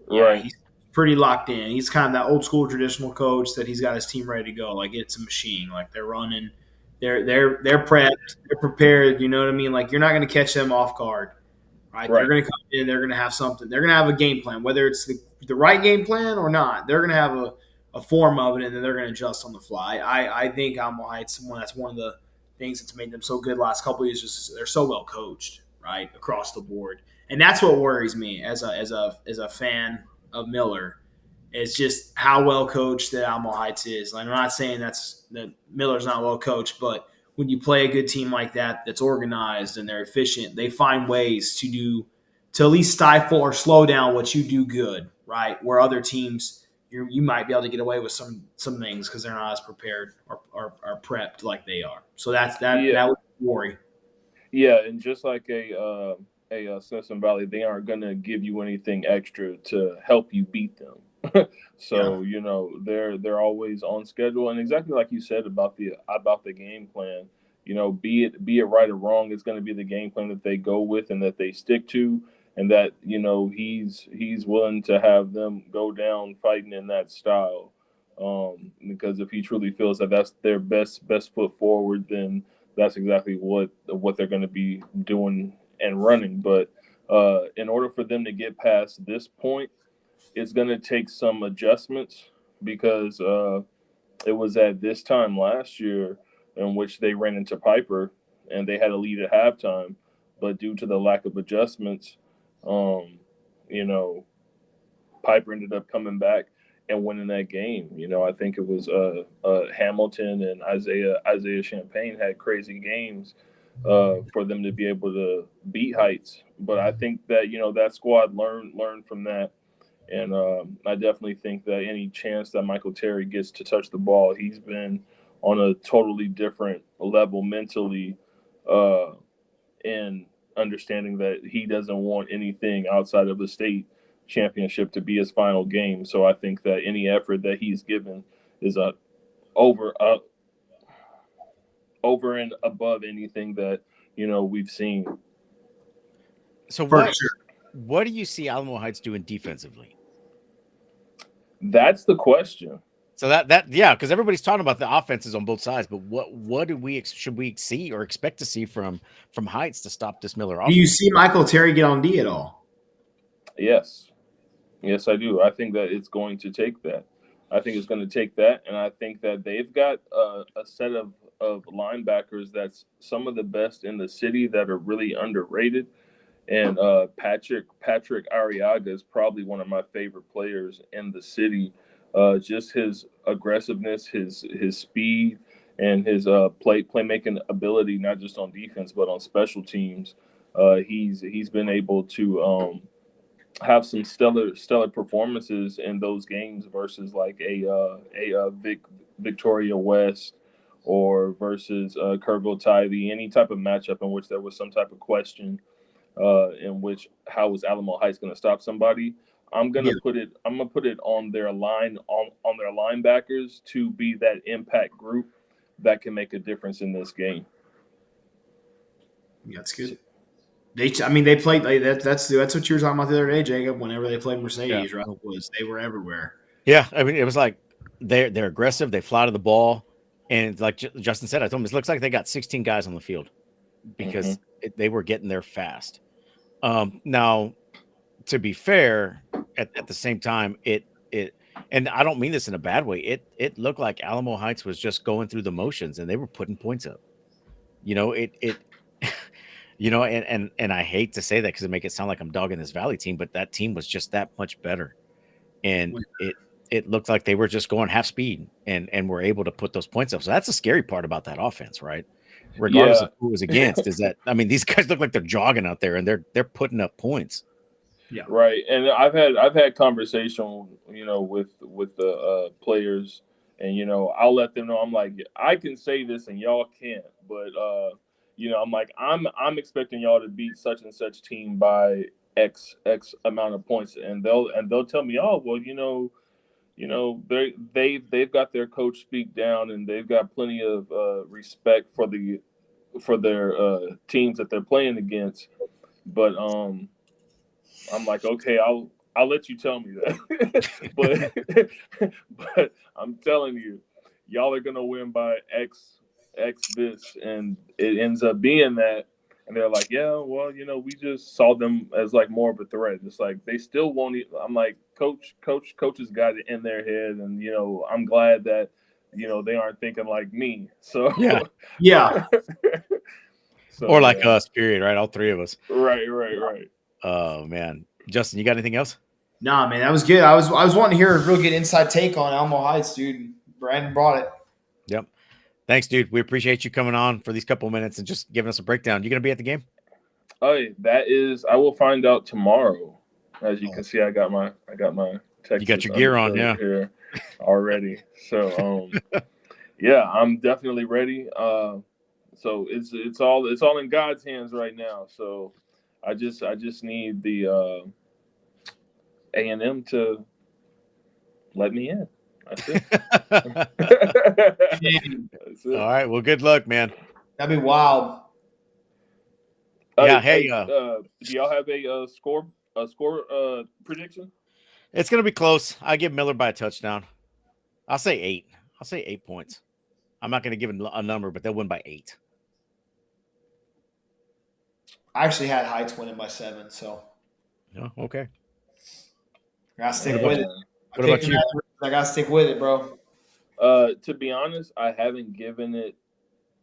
Right. He's pretty locked in. He's kind of that old school traditional coach that he's got his team ready to go. Like, it's a machine. Like, they're running. They're prepped. They're prepared. You know what I mean? Like, you're not going to catch them off guard, right? They're going to come in. They're going to have something. They're going to have a game plan, whether it's the right game plan or not. They're going to have a form of it, and then they're going to adjust on the fly. I think Alamo Heights, that's one of the things that's made them so good last couple of years. Is they're so well coached, right, across the board, and that's what worries me as a fan of Miller. It's just how well coached that Alamo Heights is. Like, I'm not saying that Miller's not well coached, but when you play a good team like that, that's organized and they're efficient, they find ways to at least stifle or slow down what you do good, right? Where other teams, you might be able to get away with some things because they're not as prepared or prepped like they are. So that would worry. Yeah, and just like a Simpson Valley, they aren't going to give you anything extra to help you beat them. So they're always on schedule, and exactly like you said about the game plan. Be it right or wrong, it's going to be the game plan that they go with and that they stick to, and that he's willing to have them go down fighting in that style. Because if he truly feels that that's their best foot forward, then that's exactly what they're going to be doing and running. But in order for them to get past this point, it's going to take some adjustments because it was at this time last year in which they ran into Piper and they had a lead at halftime, but due to the lack of adjustments, you know, Piper ended up coming back and winning that game. You know, I think it was Hamilton and Isaiah Champagne had crazy games for them to be able to beat Heights. But I think that, you know, that squad learned from that. And I definitely think that any chance that Michael Terry gets to touch the ball, he's been on a totally different level mentally and understanding that he doesn't want anything outside of the state championship to be his final game. So I think that any effort that he's given is over and above anything that, you know, we've seen. So For what, sure. what do you see Alamo Heights doing defensively? That's the question. So that yeah, because everybody's talking about the offenses on both sides, but what should we see or expect to see from Heights to stop this Miller offense? Do you see Michael Terry get on D at all? Yes, I do. I think that it's going to take that. I think it's going to take that, and I think that they've got a set of linebackers that's some of the best in the city that are really underrated. And Patrick Arriaga is probably one of my favorite players in the city. Just his aggressiveness, his speed, and his playmaking ability, not just on defense but on special teams. He's been able to have some stellar performances in those games versus like a Victoria West or versus Kerrville Tivy, any type of matchup in which there was some type of question. In which how was Alamo Heights going to stop somebody? I'm gonna put it on their line on their linebackers to be that impact group that can make a difference in this game. Yeah, that's good. They played that's what you were talking about the other day, Jacob. Whenever they played Mercedes, right? They were everywhere. Yeah, I mean, it was like they're aggressive. They fly to the ball, and like Justin said, I told him it looks like they got 16 guys on the field because they were getting there fast. Now, to be fair, at the same time, it and I don't mean this in a bad way. It looked like Alamo Heights was just going through the motions, and they were putting points up. You know, you know, and I hate to say that because it make it sound like I'm dogging this Valley team, but that team was just that much better, and it looked like they were just going half speed and were able to put those points up. So that's the scary part about that offense, right? Regardless of who it was against, is that I mean these guys look like they're jogging out there and they're putting up points. Yeah, right. And I've had conversation, you know, with the players, and you know, I'll let them know. I'm like, I can say this and y'all can't, but you know, I'm like, I'm expecting y'all to beat such and such team by X amount of points, and they'll tell me, oh, well, you know, they've got their coach speak down, and they've got plenty of respect for their teams that they're playing against. But I'm like, okay, I'll let you tell me that, but I'm telling you, y'all are gonna win by X this, and it ends up being that. And they're like, yeah, well, you know, we just saw them as like more of a threat. It's like they still won't. I'm like, coaches got it in their head, and you know, I'm glad that you know they aren't thinking like me. So yeah. So, or like us, period. Right, all three of us. Right. Oh man, Justin, you got anything else? Nah, man, that was good. I was wanting to hear a real good inside take on Alamo Heights, dude. Brandon brought it. Yep. Thanks, dude. We appreciate you coming on for these couple of minutes and just giving us a breakdown. You gonna be at the game? Oh, I will find out tomorrow. As you can see, I got my Texas. You got your gear on, yeah, here already. So yeah, I'm definitely ready. So it's all in God's hands right now. So I just need the A&M to let me in. That's it. That's it. All right. Well, good luck, man. That'd be wild. Yeah. Do y'all have a score prediction? It's gonna be close. I give Miller by a touchdown. I'll say 8. I'll say 8 points. I'm not gonna give a number, but they'll win by 8. I actually had Heights winning by 7. So. Oh, okay. Gotta stick What with about- it. what about you? I gotta stick with it, bro. To be honest, I haven't given it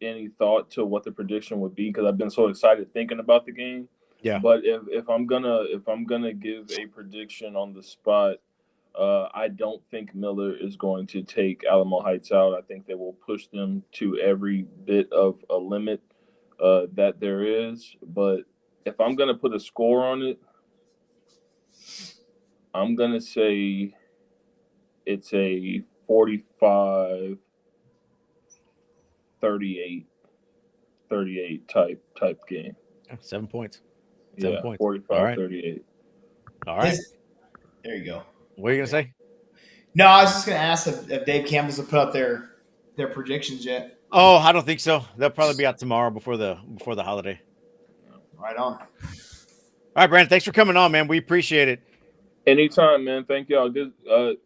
any thought to what the prediction would be because I've been so excited thinking about the game. Yeah. But if I'm gonna give a prediction on the spot, I don't think Miller is going to take Alamo Heights out. I think they will push them to every bit of a limit that there is. But if I'm gonna put a score on it, I'm gonna say it's a 45-38 type game. 7 points. 7 points. 45-38. All right. There you go. What are you gonna say? No, I was just gonna ask if Dave Campbell's have put out their predictions yet. Oh, I don't think so. They'll probably be out tomorrow before the holiday. Right on. All right, Brandon. Thanks for coming on, man. We appreciate it. Anytime, man. Thank y'all. Good.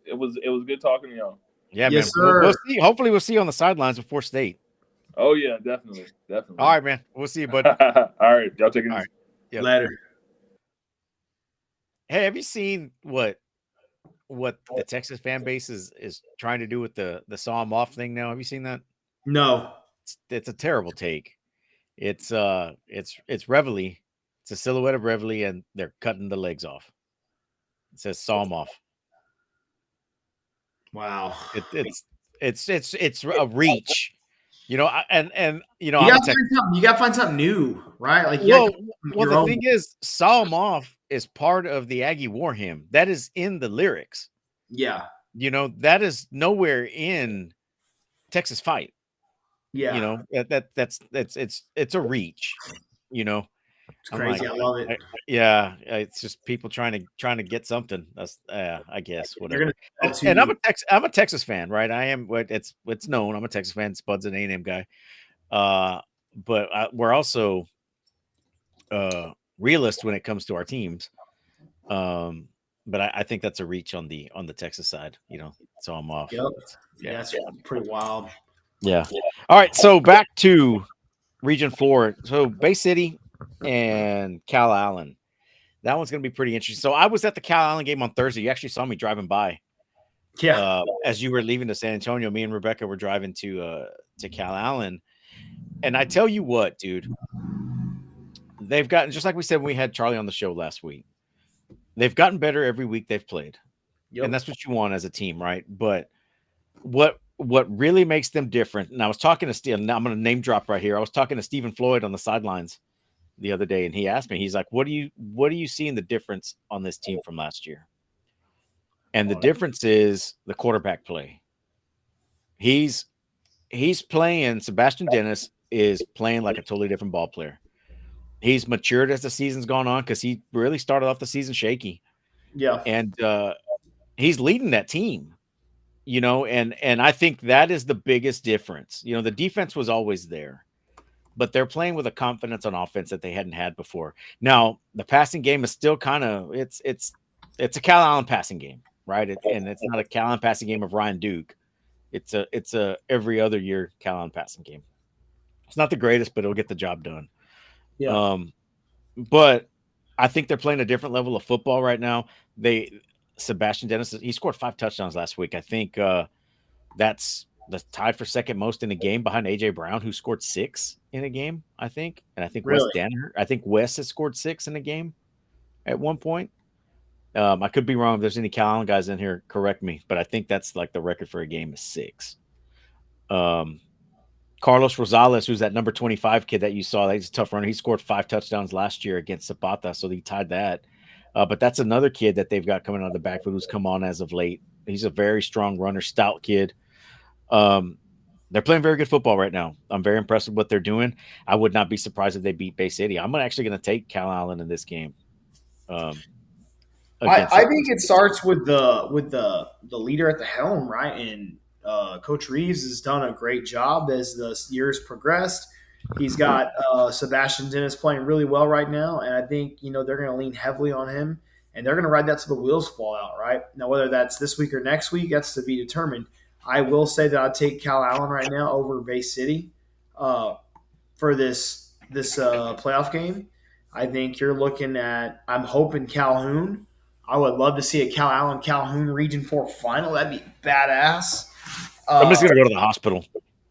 It was good talking to y'all. Yeah, Yes, man. We'll sir. see. Hopefully, we'll see you on the sidelines before state. Oh yeah, definitely. All right, man. We'll see you, bud. All right, y'all take it All easy. right. Yep. Later. Hey, have you seen what the Texas fan base is trying to do with the saw 'em off thing now? Have you seen that? No. It's a terrible take. It's Reveille. It's a silhouette of Reveille, and they're cutting the legs off. It says saw 'em off. Wow. It's a reach. You know, and you know, You I'm a gotta find something new, right? Like, well, your the own- thing is, saw 'em off is part of the Aggie War Hymn. That is in the lyrics. yeah, You know, that is nowhere in Texas Fight. yeah. You know, it's a reach. You know, It's I'm crazy. like, I love it. yeah, it's just people trying to get something. That's I guess You're whatever. gonna And I'm a Texas fan, right? I am. It's known. I'm a Texas fan. Spud's an A&M guy. But we're also realists when it comes to our teams. But I think that's a reach on the Texas side. You know, so I'm off. Yep. Yeah. Yeah, that's pretty wild. Yeah. All right. So back to Region 4. So Bay City and Cal Allen. That one's going to be pretty interesting. So I was at the Cal Allen game on Thursday. You actually saw me driving by. Yeah. As you were leaving to San Antonio, me and Rebecca were driving to Cal Allen. And I tell you what, dude, they've gotten, just like we said when we had Charlie on the show last week, they've gotten better every week they've played. Yep. And that's what you want as a team, right? But what really makes them different, and I was talking to Steve, now I'm going to name drop right here. I was talking to Stephen Floyd on the sidelines the other day, and he asked me, he's like, what do you see in the difference on this team from last year? And the difference is the quarterback play. He's playing, Sebastian Dennis is playing like a totally different ball player. He's matured as the season's gone on because he really started off the season shaky. Yeah. And he's leading that team, you know, and I think that is the biggest difference. You know, the defense was always there, but they're playing with a confidence on offense that they hadn't had before. Now, the passing game is still kind of it's a Cal Allen passing game, right? And it's not a Cal Allen passing game of Ryan Duke. It's a every other year Cal Allen passing game. It's not the greatest, but it'll get the job done. Yeah. But I think they're playing a different level of football right now. Sebastian Dennis, he scored 5 touchdowns last week. I think that's the tied for second most in a game behind AJ Brown, who scored 6 in a game, I think. And I think Really? Wes has scored 6 in a game at one point. I could be wrong. If there's any Cal Allen guys in here, correct me. But I think that's like the record for a game is 6. Carlos Rosales, who's that number 25 kid that you saw, he's a tough runner. He scored 5 touchdowns last year against Zapata, so he tied that. But that's another kid that they've got coming out of the backfield who's come on as of late. He's a very strong runner, stout kid. They're playing very good football right now. I'm very impressed with what they're doing. I would not be surprised if they beat Bay City. I'm actually going to take Cal Allen in this game. I think it starts with the leader at the helm, right? And Coach Reeves has done a great job as the years progressed. He's got Sebastian Dennis playing really well right now, and I think they're going to lean heavily on him, and they're going to ride that till the wheels fall out. Right now, whether that's this week or next week, that's to be determined. I will say that I'd take Cal Allen right now over Bay City for this playoff game. I think you're looking at. I'm hoping Calhoun I would love to see a Cal Allen Calhoun Region 4 final. That'd be badass. Somebody's gonna go to the hospital.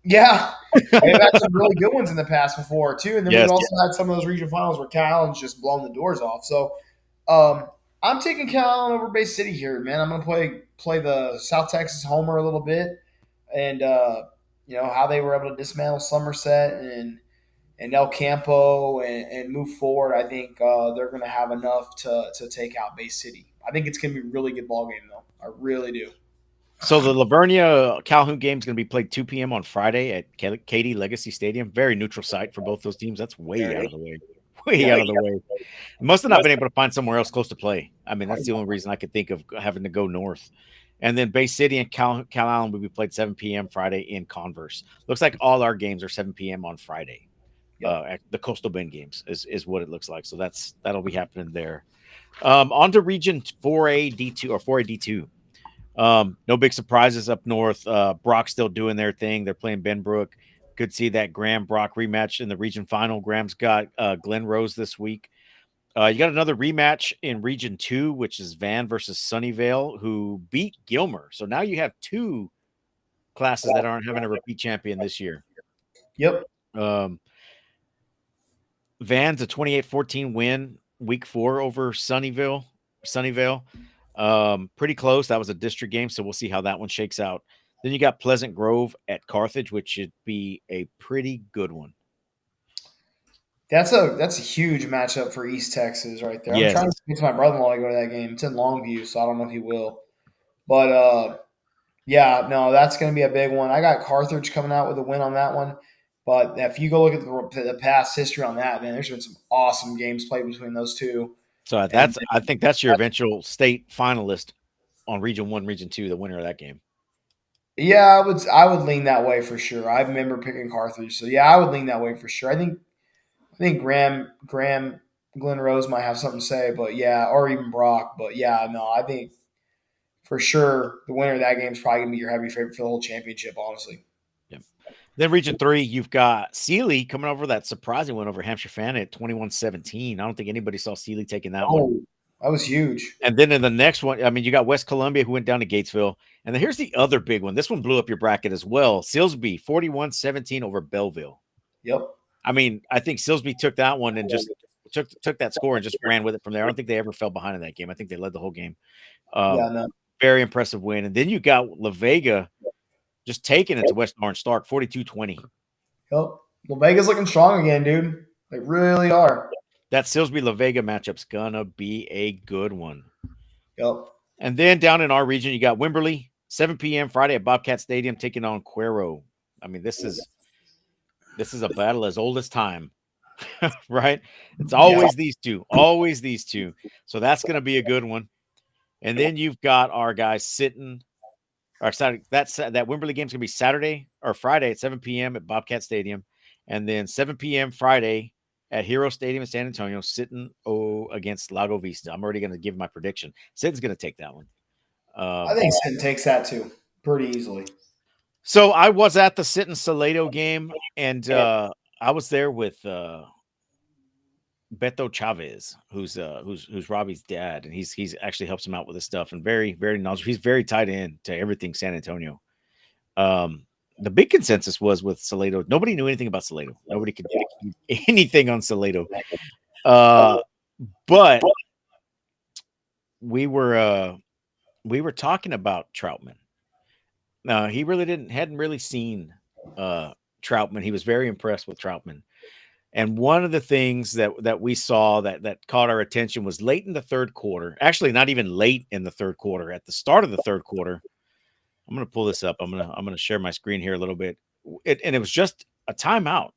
Yeah, they've had some really good ones in the past before too, and then Yes. we've also had some of those region finals where Cal Allen's just blown the doors off. So, I'm taking Cal Allen over Bay City here, man. I'm gonna play the South Texas homer a little bit, and how they were able to dismantle Somerset and El Campo and move forward. I think they're gonna have enough to take out Bay City. I think it's gonna be a really good ball game though. I really do. So the Lavernia Calhoun game is going to be played 2 p.m. on Friday at Katy Legacy Stadium. Very neutral site for both those teams. That's way out of the way. Way out of the way. Must have not been able to find somewhere else close to play. I mean, that's the only reason I could think of having to go north. And then Bay City and Cal Allen will be played 7 p.m. Friday in Converse. Looks like all our games are 7 p.m. on Friday. At the Coastal Bend games is what it looks like. So that'll be happening there. On to Region 4A D2 or 4A D2. No big surprises up north. Brock's still doing their thing. They're playing Benbrook. Could see that Graham Brock rematch in the region final. Graham's got Glen Rose this week. You got another rematch in Region 2, which is Van versus Sunnyvale, who beat Gilmer. So now you have 2 classes that aren't having a repeat champion this year. Yep. Van's a 28-14 win week 4 over Sunnyvale. Pretty close. That was a district game, so we'll see how that one shakes out. Then you got Pleasant Grove at Carthage, which should be a pretty good one. That's a huge matchup for East Texas right there. Yes. I'm trying to speak to my brother-in-law to go to that game. It's in Longview, so I don't know if he will. But yeah, no, that's going to be a big one. I got Carthage coming out with a win on that one. But if you go look at the past history on that, man, there's been some awesome games played between those two. So I think that's your eventual state finalist on Region 1, Region 2, the winner of that game. Yeah, I would lean that way for sure. I remember picking Carthage, so yeah, I would lean that way for sure. I think Graham Glen Rose might have something to say, but yeah, or even Brock, but yeah, no, I think for sure the winner of that game is probably gonna be your heavy favorite for the whole championship, honestly. Yeah. Then Region 3, you've got Sealy coming over that surprising one over Hampshire Fan at 21-17. I don't think anybody saw Sealy taking that one. That was huge. And then in the next one, I mean, you got West Columbia who went down to Gatesville. And then here's the other big one. This one blew up your bracket as well. Silsbee, 41-17 over Belleville. Yep. I mean, I think Silsbee took that one and just took that score and just ran with it from there. I don't think they ever fell behind in that game. I think they led the whole game. Very impressive win. And then you got La Vega just taking it to West Orange Stark, 42-20. Yep. La Vega's looking strong again, dude. They really are. That Silsbee-La Vega matchup's gonna be a good one. Yep. And then down in our region, you got Wimberley, 7 p.m. Friday at Bobcat Stadium, taking on Cuero. I mean, this is a battle as old as time, right? It's always these two, always these two. So that's gonna be a good one. And then you've got our guys sitting. Or Saturday, that Wimberley game's gonna be Saturday or Friday at 7 p.m. at Bobcat Stadium, and then 7 p.m. Friday at Hero Stadium in San Antonio, Sitting against Lago Vista. I'm already going to give my prediction. Sitting's going to take that one. I think Sitting takes that too, pretty easily. So I was at the Sitting Salado game, and I was there with Beto Chavez, who's Robbie's dad, and he's actually helps him out with this stuff, and very, very knowledgeable. He's very tied in to everything San Antonio. The big consensus was with Salado. Nobody knew anything about Salado. Nobody could do anything on Salado. But we were talking about Troutman. He really hadn't really seen Troutman. He was very impressed with Troutman. And one of the things that we saw that caught our attention was late in the third quarter. Actually, not even late in the third quarter. At the start of the third quarter, I'm going to pull this up. I'm going to share my screen here a little bit. And it was just a timeout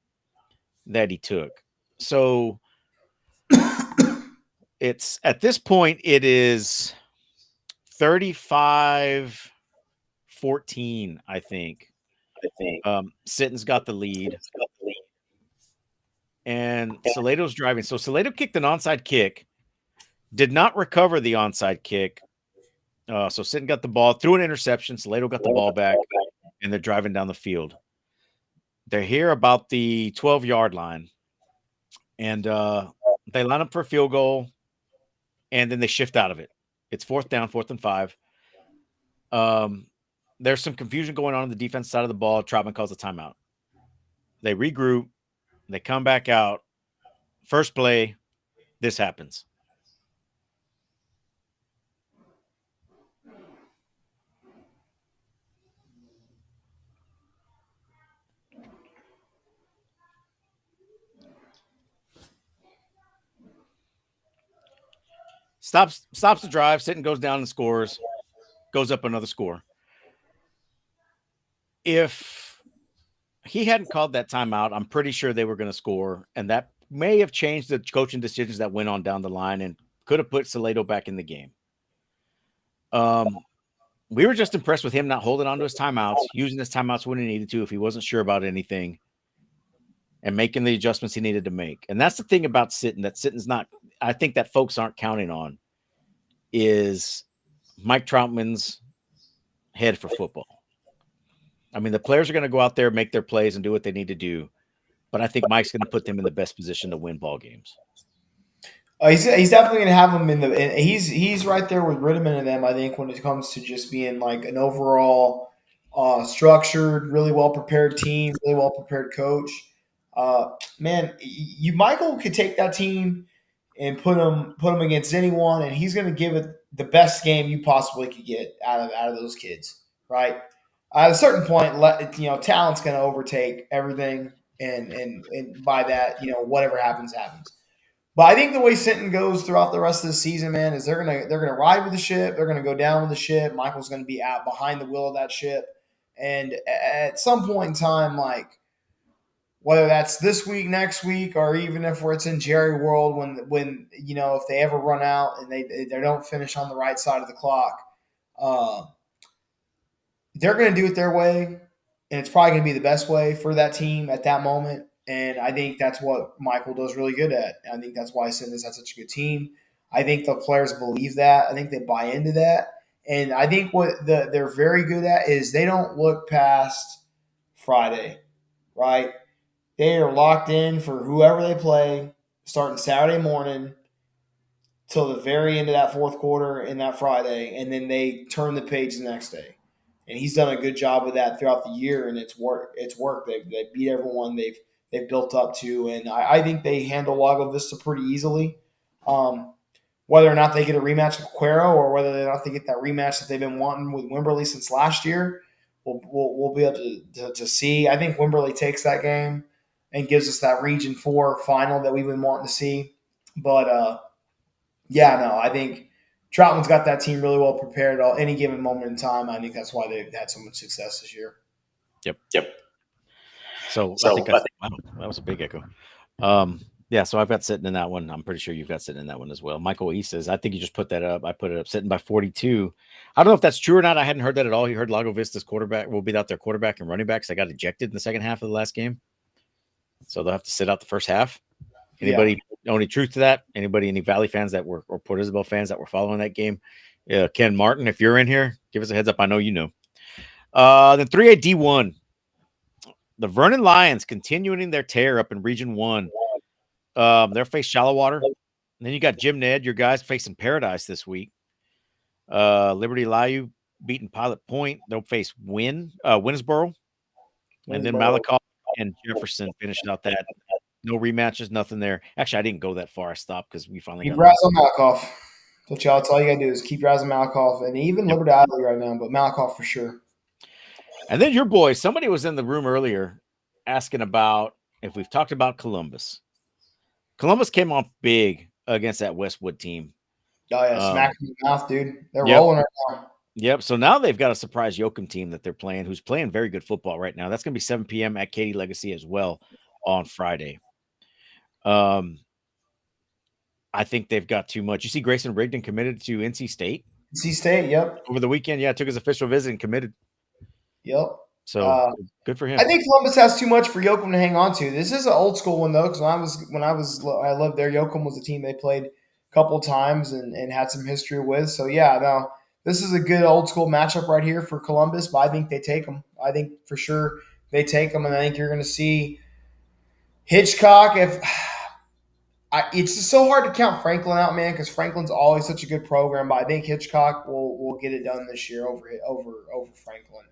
that he took. So it's at this point, it is 35-14, I think. Sitton's got the lead. And Salado's driving. So Salado kicked an onside kick, did not recover the onside kick. So Sitton got the ball, threw an interception. Salado got the ball back, and they're driving down the field. They're here about the 12-yard line, and they line up for a field goal, and then they shift out of it. It's 4th down, 4th and 5. There's some confusion going on the defense side of the ball. Troutman calls a timeout. They regroup. They come back out. First play, this happens. Stops the drive. Sitton goes down and scores. Goes up another score. If he hadn't called that timeout, I'm pretty sure they were going to score, and that may have changed the coaching decisions that went on down the line and could have put Salado back in the game. We were just impressed with him not holding on to his timeouts, using his timeouts when he needed to if he wasn't sure about anything, and making the adjustments he needed to make. And that's the thing about Sitton, that Sitton's not – I think that folks aren't counting on is Mike Troutman's head for football. I mean, the players are going to go out there, make their plays, and do what they need to do. But I think Mike's going to put them in the best position to win ball games. He's definitely going to have them in the. And he's right there with Rittiman and them. I think when it comes to just being like an overall structured, really well prepared team, really well prepared coach. Man, Michael could take that team and put them against anyone, and he's going to give it the best game you possibly could get out of those kids, right? At a certain point, talent's going to overtake everything, and by that, whatever happens. But I think the way Sitton goes throughout the rest of the season, man, is they're gonna ride with the ship. They're gonna go down with the ship. Michael's gonna be out behind the wheel of that ship, and at some point in time, like whether that's this week, next week, or even if it's in Jerry World, when if they ever run out and they don't finish on the right side of the clock, they're going to do it their way, and it's probably going to be the best way for that team at that moment. And I think that's what Michael does really good at. I think that's why Sitton has such a good team. I think the players believe that. I think they buy into that. And I think what they're very good at is they don't look past Friday, right? They are locked in for whoever they play, starting Saturday morning till the very end of that fourth quarter in that Friday, and then they turn the page the next day. And he's done a good job with that throughout the year, and it's worked. They beat everyone they've built up to, and I think they handle Lago Vista pretty easily. Whether or not they get a rematch with Cuero, or whether or not they get that rematch that they've been wanting with Wimberley since last year, we'll be able to see. I think Wimberley takes that game and gives us that Region 4 final that we've been wanting to see. But, I think Troutman's got that team really well prepared at any given moment in time. I think that's why they've had so much success this year. Yep. So I think wow, that was a big echo. So I've got Sitton in that one. I'm pretty sure you've got Sitton in that one as well. Michael E says, I think you just put that up. I put it up, Sitton by 42. I don't know if that's true or not. I hadn't heard that at all. He heard Lago Vista's quarterback will be out their quarterback and running backs. I got ejected in the second half of the last game. So they'll have to sit out the first half. Anybody know any truth to that? Anybody, any Valley fans that were, or Port Isabel fans that were following that game? Ken Martin, if you're in here, give us a heads up. I know you know. Then 3A D1. The Vernon Lions continuing their tear up in Region 1. They'll face Shallow Water. And then you got Jim Ned, your guys facing Paradise this week. Liberty Layou beating Pilot Point. They'll face Winnsboro. And then Malakoff and Jefferson finished out that. No rematches, nothing there. Actually, I didn't go that far. I stopped because we finally keep your eyes on Malakoff. That's all you got to do is keep your eyes on Malakoff. And even Liberty Layou right now, but Malakoff for sure. And then your boy, somebody was in the room earlier asking about if we've talked about Columbus. Columbus came off big against that Westwood team. Oh, yeah, smack in the mouth, dude. They're rolling right now. Yep. So now they've got a surprise Yoakum team that they're playing, who's playing very good football right now. That's going to be 7 p.m. at Katy Legacy as well on Friday. I think they've got too much. You see Grayson Rigdon committed to NC State? NC State, yep. Over the weekend, took his official visit and committed. Yep. So good for him. I think Columbus has too much for Yoakum to hang on to. This is an old school one though, because I lived there. Yoakum was a team they played a couple times and had some history with. So this is a good old school matchup right here for Columbus. But I think they take them. I think for sure they take them, and I think you're going to see Hitchcock. It's just so hard to count Franklin out, man, because Franklin's always such a good program. But I think Hitchcock will get it done this year over Franklin.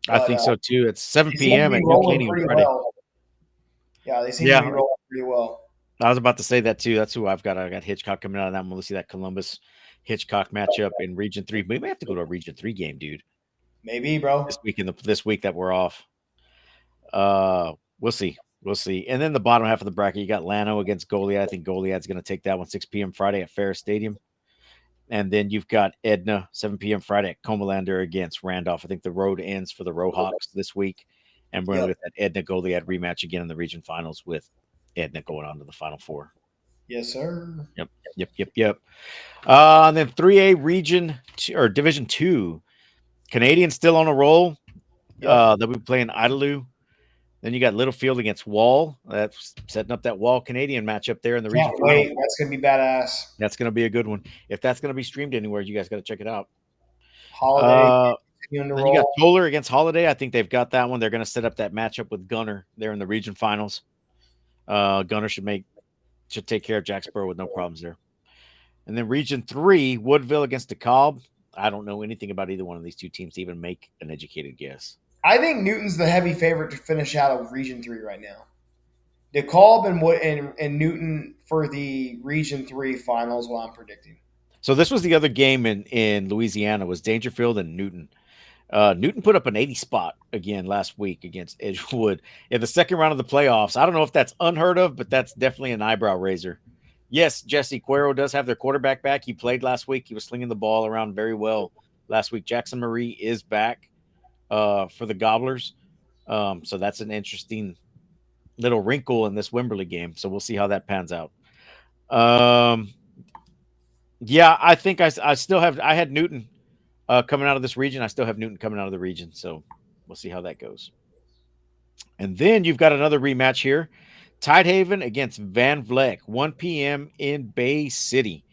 I But, think so too. It's 7 they seem to p.m. be at New rolling Caney on pretty Friday. well. Yeah, they seem Yeah. to be rolling pretty well. I was about to say that too. That's who I've got. I got Hitchcock coming out of that. We'll see that Columbus Hitchcock matchup in Region 3. We may have to go to a Region 3 game, dude. Maybe, bro. This week that we're off. We'll see. We'll see. And then the bottom half of the bracket, you got Llano against Goliad. I think Goliad's going to take that one 6 p.m. Friday at Ferris Stadium. And then you've got Edna 7 p.m. Friday at Comalander against Randolph. I think the road ends for the Rohawks this week. And we're going to get that Edna Goliad rematch again in the region finals with Edna going on to the Final Four. Yes, sir. Yep. And then 3A region or Division 2. Canadians still on a roll. They'll be playing Idalou. Then you got Littlefield against Wall. That's setting up that Wall Canadian matchup there in the region. Wait, that's gonna be badass. That's gonna be a good one. If that's gonna be streamed anywhere, you guys got to check it out. Holiday. Then you got Toller against Holiday. I think they've got that one. They're gonna set up that matchup with Gunner there in the region finals. Gunner should take care of Jacksboro with no problems there. And then Region 3, Woodville against DeKalb. I don't know anything about either one of these two teams to even make an educated guess. I think Newton's the heavy favorite to finish out of Region 3 right now. DeKalb and Newton for the Region 3 finals, what I'm predicting. So this was the other game in Louisiana, was Dangerfield and Newton. Newton put up an 80 spot again last week against Edgewood in the second round of the playoffs. I don't know if that's unheard of, but that's definitely an eyebrow raiser. Yes, Jesse Cuero does have their quarterback back. He played last week. He was slinging the ball around very well last week. Jackson Marie is back for the Gobblers. So that's an interesting little wrinkle in this Wimberley game. So we'll see how that pans out. Yeah, I think I had Newton coming out of this region. I still have Newton coming out of the region. So we'll see how that goes. And then you've got another rematch here. Tidehaven against Van Vleck, 1 p.m. in Bay City.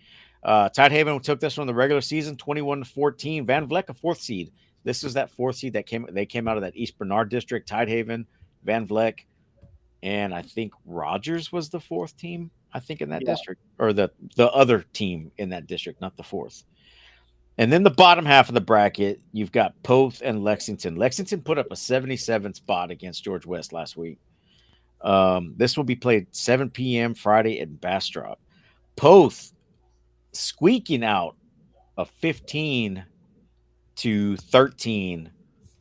Tidehaven took this one in the regular season, 21-14. Van Vleck, a 4th seed. This is that 4th seed that came out of that East Bernard district. Tidehaven, Van Vleck, and I think Rogers was the 4th team, I think, in that district. Or the other team in that district, not the 4th. And then the bottom half of the bracket, you've got Poth and Lexington. Lexington put up a 77 spot against George West last week. This will be played 7 p.m. Friday at Bastrop. Poth squeaking out a 15-13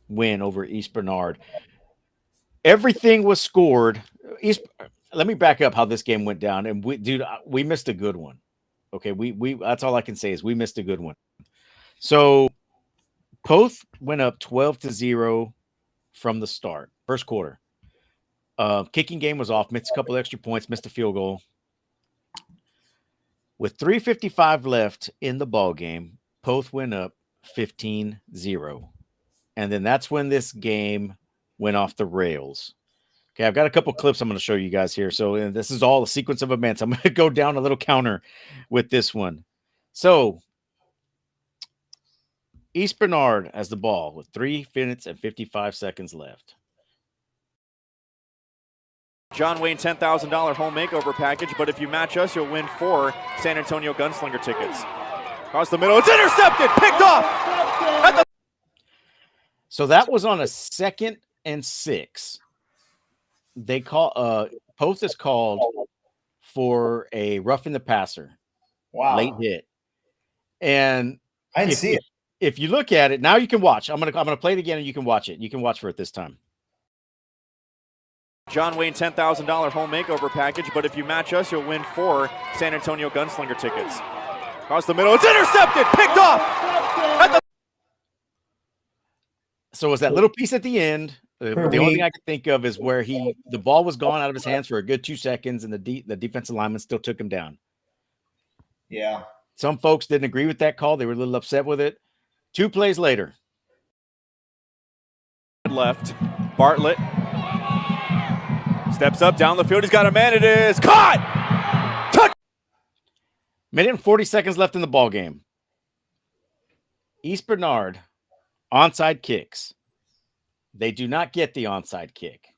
win over East Bernard. Everything was scored. Let me back up how this game went down. And we missed a good one. Okay, we that's all I can say is we missed a good one. So Poth went up 12-0 from the start, first quarter. Kicking game was off, missed a couple extra points, missed a field goal. With 3:55 left in the ball game, Poth went up 15-0. And then that's when this game went off the rails. Okay, I've got a couple clips I'm going to show you guys here. So this is all a sequence of events. I'm going to go down a little counter with this one. So East Bernard has the ball with 3 minutes and 55 seconds left. John Wayne $10,000 home makeover package, but if you match us, you'll win 4 San Antonio Gunslinger tickets. Across the middle, it's intercepted, picked off. So that was on a 2nd and 6. They call Poth is called for a roughing the passer. Wow. Late hit. And I didn't see it. If you look at it, now you can watch. I'm gonna play it again and you can watch it. You can watch for it this time. John Wayne $10,000 home makeover package, but if you match us, you'll win 4 San Antonio Gunslinger tickets. Across the middle, it's intercepted, picked off. So it was that little piece at the end. The only thing I could think of is where the ball was gone out of his hands for a good 2 seconds, and the defensive lineman still took him down. Yeah. Some folks didn't agree with that call. They were a little upset with it. 2 plays later. Left, Bartlett steps up down the field. He's got a man. It is caught. Touch. Minute and 40 seconds left in the ball game. East Bernard onside kicks. They do not get the onside kick.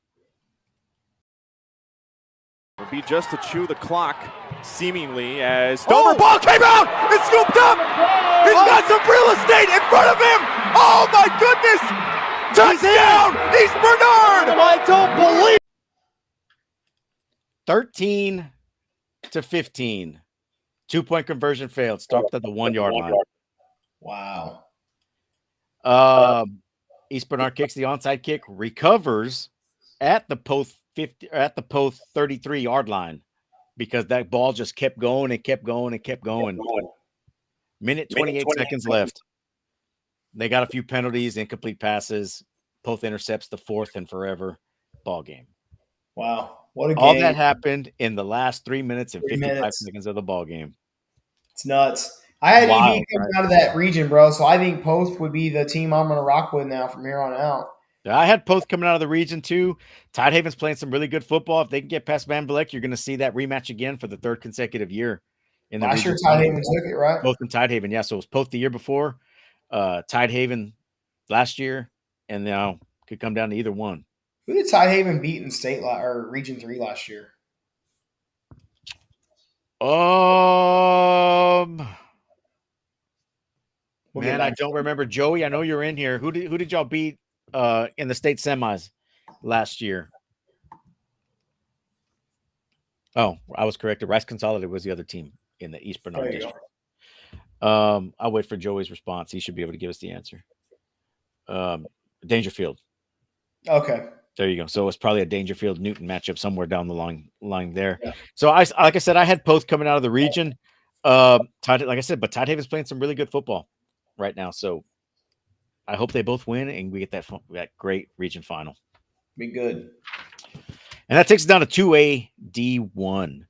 Would be just to chew the clock, seemingly, as Stover ball came out! It's scooped up! He's got some real estate in front of him! Oh my goodness! Touchdown! East Bernard! I don't believe 13-15. 2-point conversion failed. Stopped at the 1-yard line. Wow. East Bernard kicks the onside kick, recovers at the post 33-yard line because that ball just kept going and kept going and kept going. Minute 28 seconds left. They got a few penalties, incomplete passes, both intercepts, the fourth and forever. Ball game. Wow. What a game. All that happened in the last 3 minutes and 55 seconds of the ball game. It's nuts. I had EV coming out of that region, bro, so I think Post would be the team I'm going to rock with now from here on out. I had Post coming out of the region too. Tidehaven's playing some really good football. If they can get past Van Vleck, you're going to see that rematch again for the third consecutive year. In the last year, Tidehaven took it, right? Both in Tidehaven, yeah. So it was Post the year before, Tidehaven last year, and now could come down to either one. Who did Tidehaven beat in state or Region 3 last year? Man, I don't remember. Joey, I know you're in here. Who did y'all beat in the state semis last year? Oh, I was corrected. Rice Consolidated was the other team in the East Bernard district. I'll wait for Joey's response. He should be able to give us the answer. Dangerfield. Okay. There you go. So it's probably a Dangerfield Newton matchup somewhere down the line there. Yeah. So like I said, I had Poth coming out of the region. Like I said, but Tidehaven's playing some really good football right now. So I hope they both win and we get that great region final. Be good. And that takes us down to 2A D1.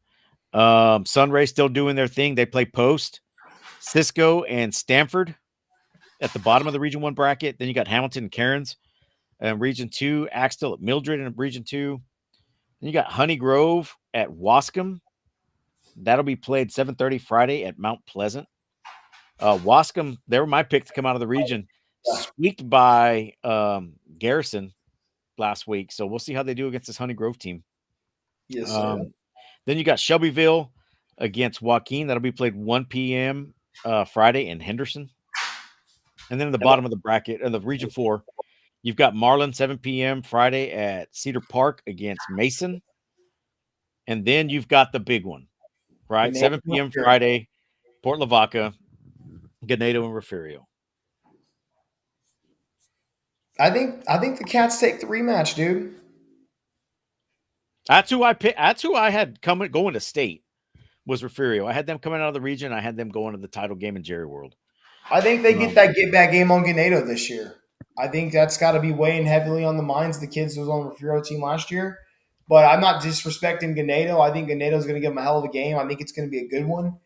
Sunray still doing their thing. They play Post, Cisco, and Stanford at the bottom of the Region 1 bracket. Then you got Hamilton and Cairns. Region 2, Axtell at Mildred in Region 2. Then you got Honey Grove at Wascom. That'll be played 7:30 Friday at Mount Pleasant. Wascom, they were my pick to come out of the region. Squeaked by Garrison last week. So we'll see how they do against this Honey Grove team. Yes, sir. Then you got Shelbyville against Joaquin. That'll be played 1 p.m. Friday in Henderson. And then in the bottom of the bracket, in the Region 4, you've got Marlin, 7 p.m. Friday at Cedar Park against Mason. And then you've got the big one, right? 7 p.m. Friday, Port Lavaca, Ganado, and Refugio. I think the Cats take the rematch, dude. That's who I picked. That's who I had going to state was Refugio. I had them coming out of the region. I had them going to the title game in Jerry World. I think they get that get-back game on Ganado this year. I think that's got to be weighing heavily on the minds of the kids who was on the Refugio team last year. But I'm not disrespecting Ganado. I think Ganado's going to give them a hell of a game. I think it's going to be a good one.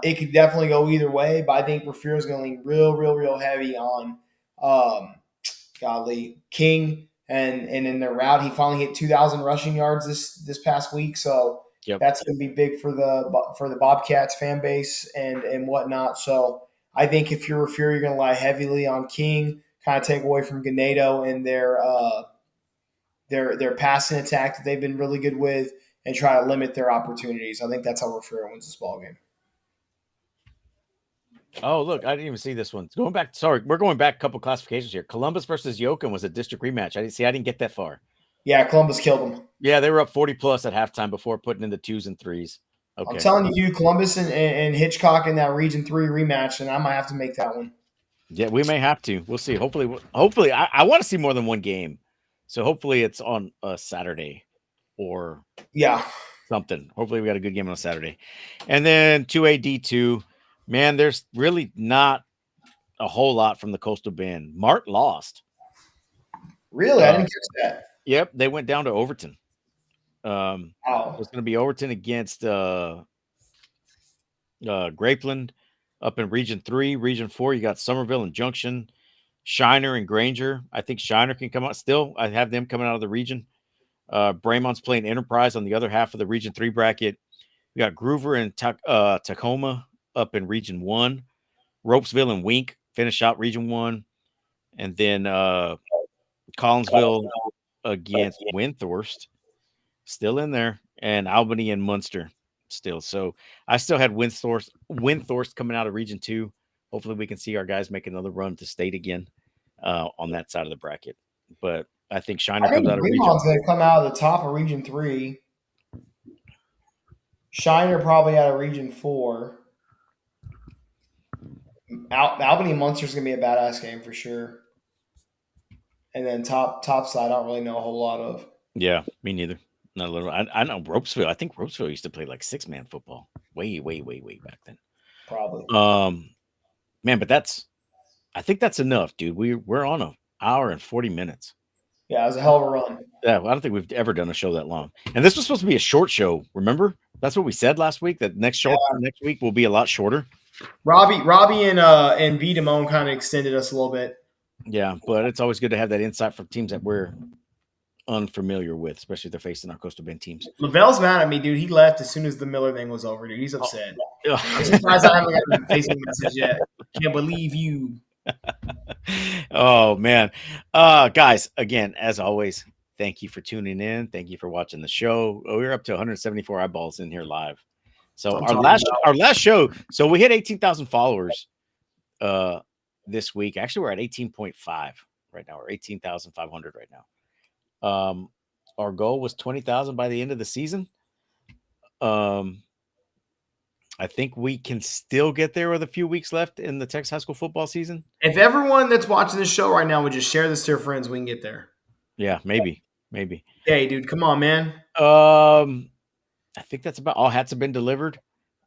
It could definitely go either way, but I think Refugio's going to lean real heavy on King. And in their route, he finally hit 2,000 rushing yards this past week. So that's going to be big for the Bobcats fan base and whatnot. So I think if you're Refugio, you're going to rely heavily on King, kind of take away from Ganado and their passing attack that they've been really good with, and try to limit their opportunities. I think that's how Refugio wins this ball game. Oh, look, I didn't even see this one. We're going back a couple classifications here. Columbus versus Yoakum was a district rematch. I didn't get that far. Yeah, Columbus killed them. Yeah, they were up 40+ at halftime before putting in the 2s and 3s. Okay. I'm telling you, Columbus and Hitchcock in that Region 3 rematch, and I might have to make that one. Yeah, we may have to. We'll see. Hopefully, I want to see more than one game. So hopefully it's on a Saturday or something. Hopefully we got a good game on a Saturday. And then 2AD2, man, there's really not a whole lot from the Coastal Bend. Mart lost. Really? I didn't catch that. Yep, they went down to Overton. Wow. It's going to be Overton against Grapeland up in Region 3. Region 4, you got Somerville and Junction, Shiner and Granger. I think Shiner can come out still. I have them coming out of the region. Braymont's playing Enterprise on the other half of the Region 3 bracket. We got Groover and Tacoma up in Region 1. Ropesville and Wink finish out Region 1. And then Collinsville against Windthorst. Still in there. and Albany and Munster still. So I still had Windthorst coming out of Region 2. Hopefully we can see our guys make another run to state again on that side of the bracket. But I think Shiner comes out of Region 4. going to come out of the top of Region 3. Shiner probably out of Region 4. Albany and Munster's going to be a badass game for sure. And then top side, I don't really know a whole lot of. Yeah, me neither. Not a little. I know Ropesville. I think Ropesville used to play like 6-man football way back then. Probably. Man, but I think that's enough, dude. We're on an hour and 40 minutes. Yeah, it was a hell of a run. Yeah, I don't think we've ever done a show that long. And this was supposed to be a short show. Remember? That's what we said last week. That next week will be a lot shorter. Robbie and B Damone kind of extended us a little bit. Yeah, but it's always good to have that insight from teams that we're unfamiliar with, especially if they're facing our Coastal Bend teams. Lavelle's mad at me, dude. He left as soon as the Miller thing was over, dude. He's upset. I'm surprised I haven't gotten a Facebook message yet. Can't believe you. Oh man. Guys, again, as always, thank you for tuning in. Thank you for watching the show. We're up to 174 eyeballs in here live. So our last show, so we hit 18,000 followers this week. Actually, we're at 18.5 right now. We're 18,500 right now. Our goal was 20,000 by the end of the season. I think we can still get there with a few weeks left in the Texas high school football season. If everyone that's watching this show right now would just share this to their friends, we can get there. Yeah, maybe. Hey, dude, come on, man. I think that's about all. Hats have been delivered.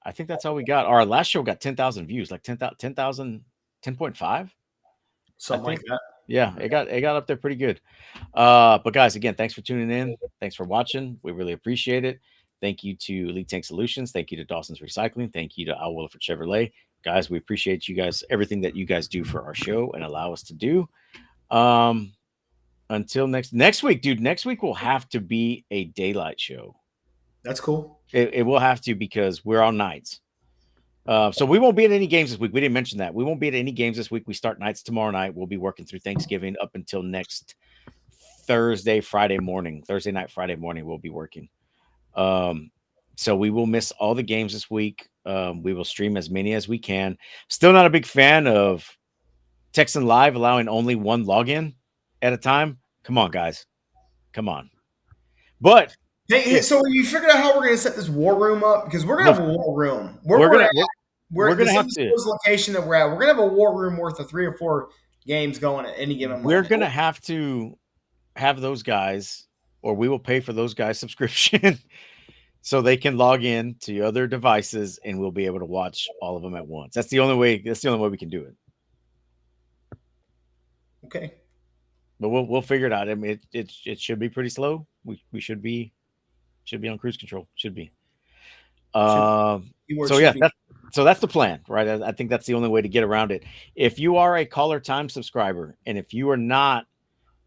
I think that's all we got. Our last show got 10,000 views, like 10,000, 10.5. Something like that. Yeah, it got up there pretty good. But guys, again, thanks for tuning in. Thanks for watching. We really appreciate it. Thank you to Elite Tank Solutions. Thank you to Dawson's Recycling. Thank you to Al Williford Chevrolet. Guys, we appreciate you guys, everything that you guys do for our show and allow us to do. Until next week, dude. Next week will have to be a daylight show. That's cool. It will have to, because we're on nights. So we won't be at any games this week. We didn't mention that. We won't be at any games this week. We start nights tomorrow night. We'll be working through Thanksgiving up until next Thursday night, Friday morning, we'll be working. So we will miss all the games this week. We will stream as many as we can. Still not a big fan of Texan Live allowing only one login at a time. Come on, guys. Come on. But hey, so you figured out how we're going to set this war room up? Because we're going to have a war room. We're going to have to location that we're at. We're going to have a war room worth of 3 or 4 games going at any given moment. We're going to have to have those guys, or we will pay for those guys' subscription so they can log in to other devices, and we'll be able to watch all of them at once. That's the only way. That's the only way we can do it. Okay. But we'll figure it out. I mean, it should be pretty slow. We should be on cruise control. Should be. So that's the plan, right? I think that's the only way to get around it. If you are a Caller Time subscriber, and if you are not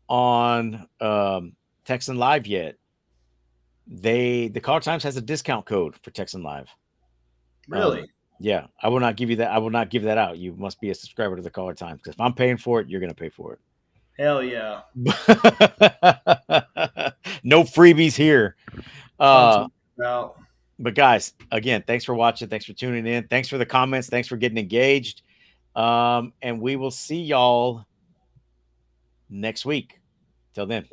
on Texan Live yet, the Caller Times has a discount code for Texan Live. Really? Yeah, I will not give you that. I will not give that out. You must be a subscriber to the Caller Times, because if I'm paying for it, you're going to pay for it. Hell yeah. No freebies here. No. But guys, again, thanks for watching. Thanks for tuning in. Thanks for the comments. Thanks for getting engaged. And we will see y'all next week. Till then.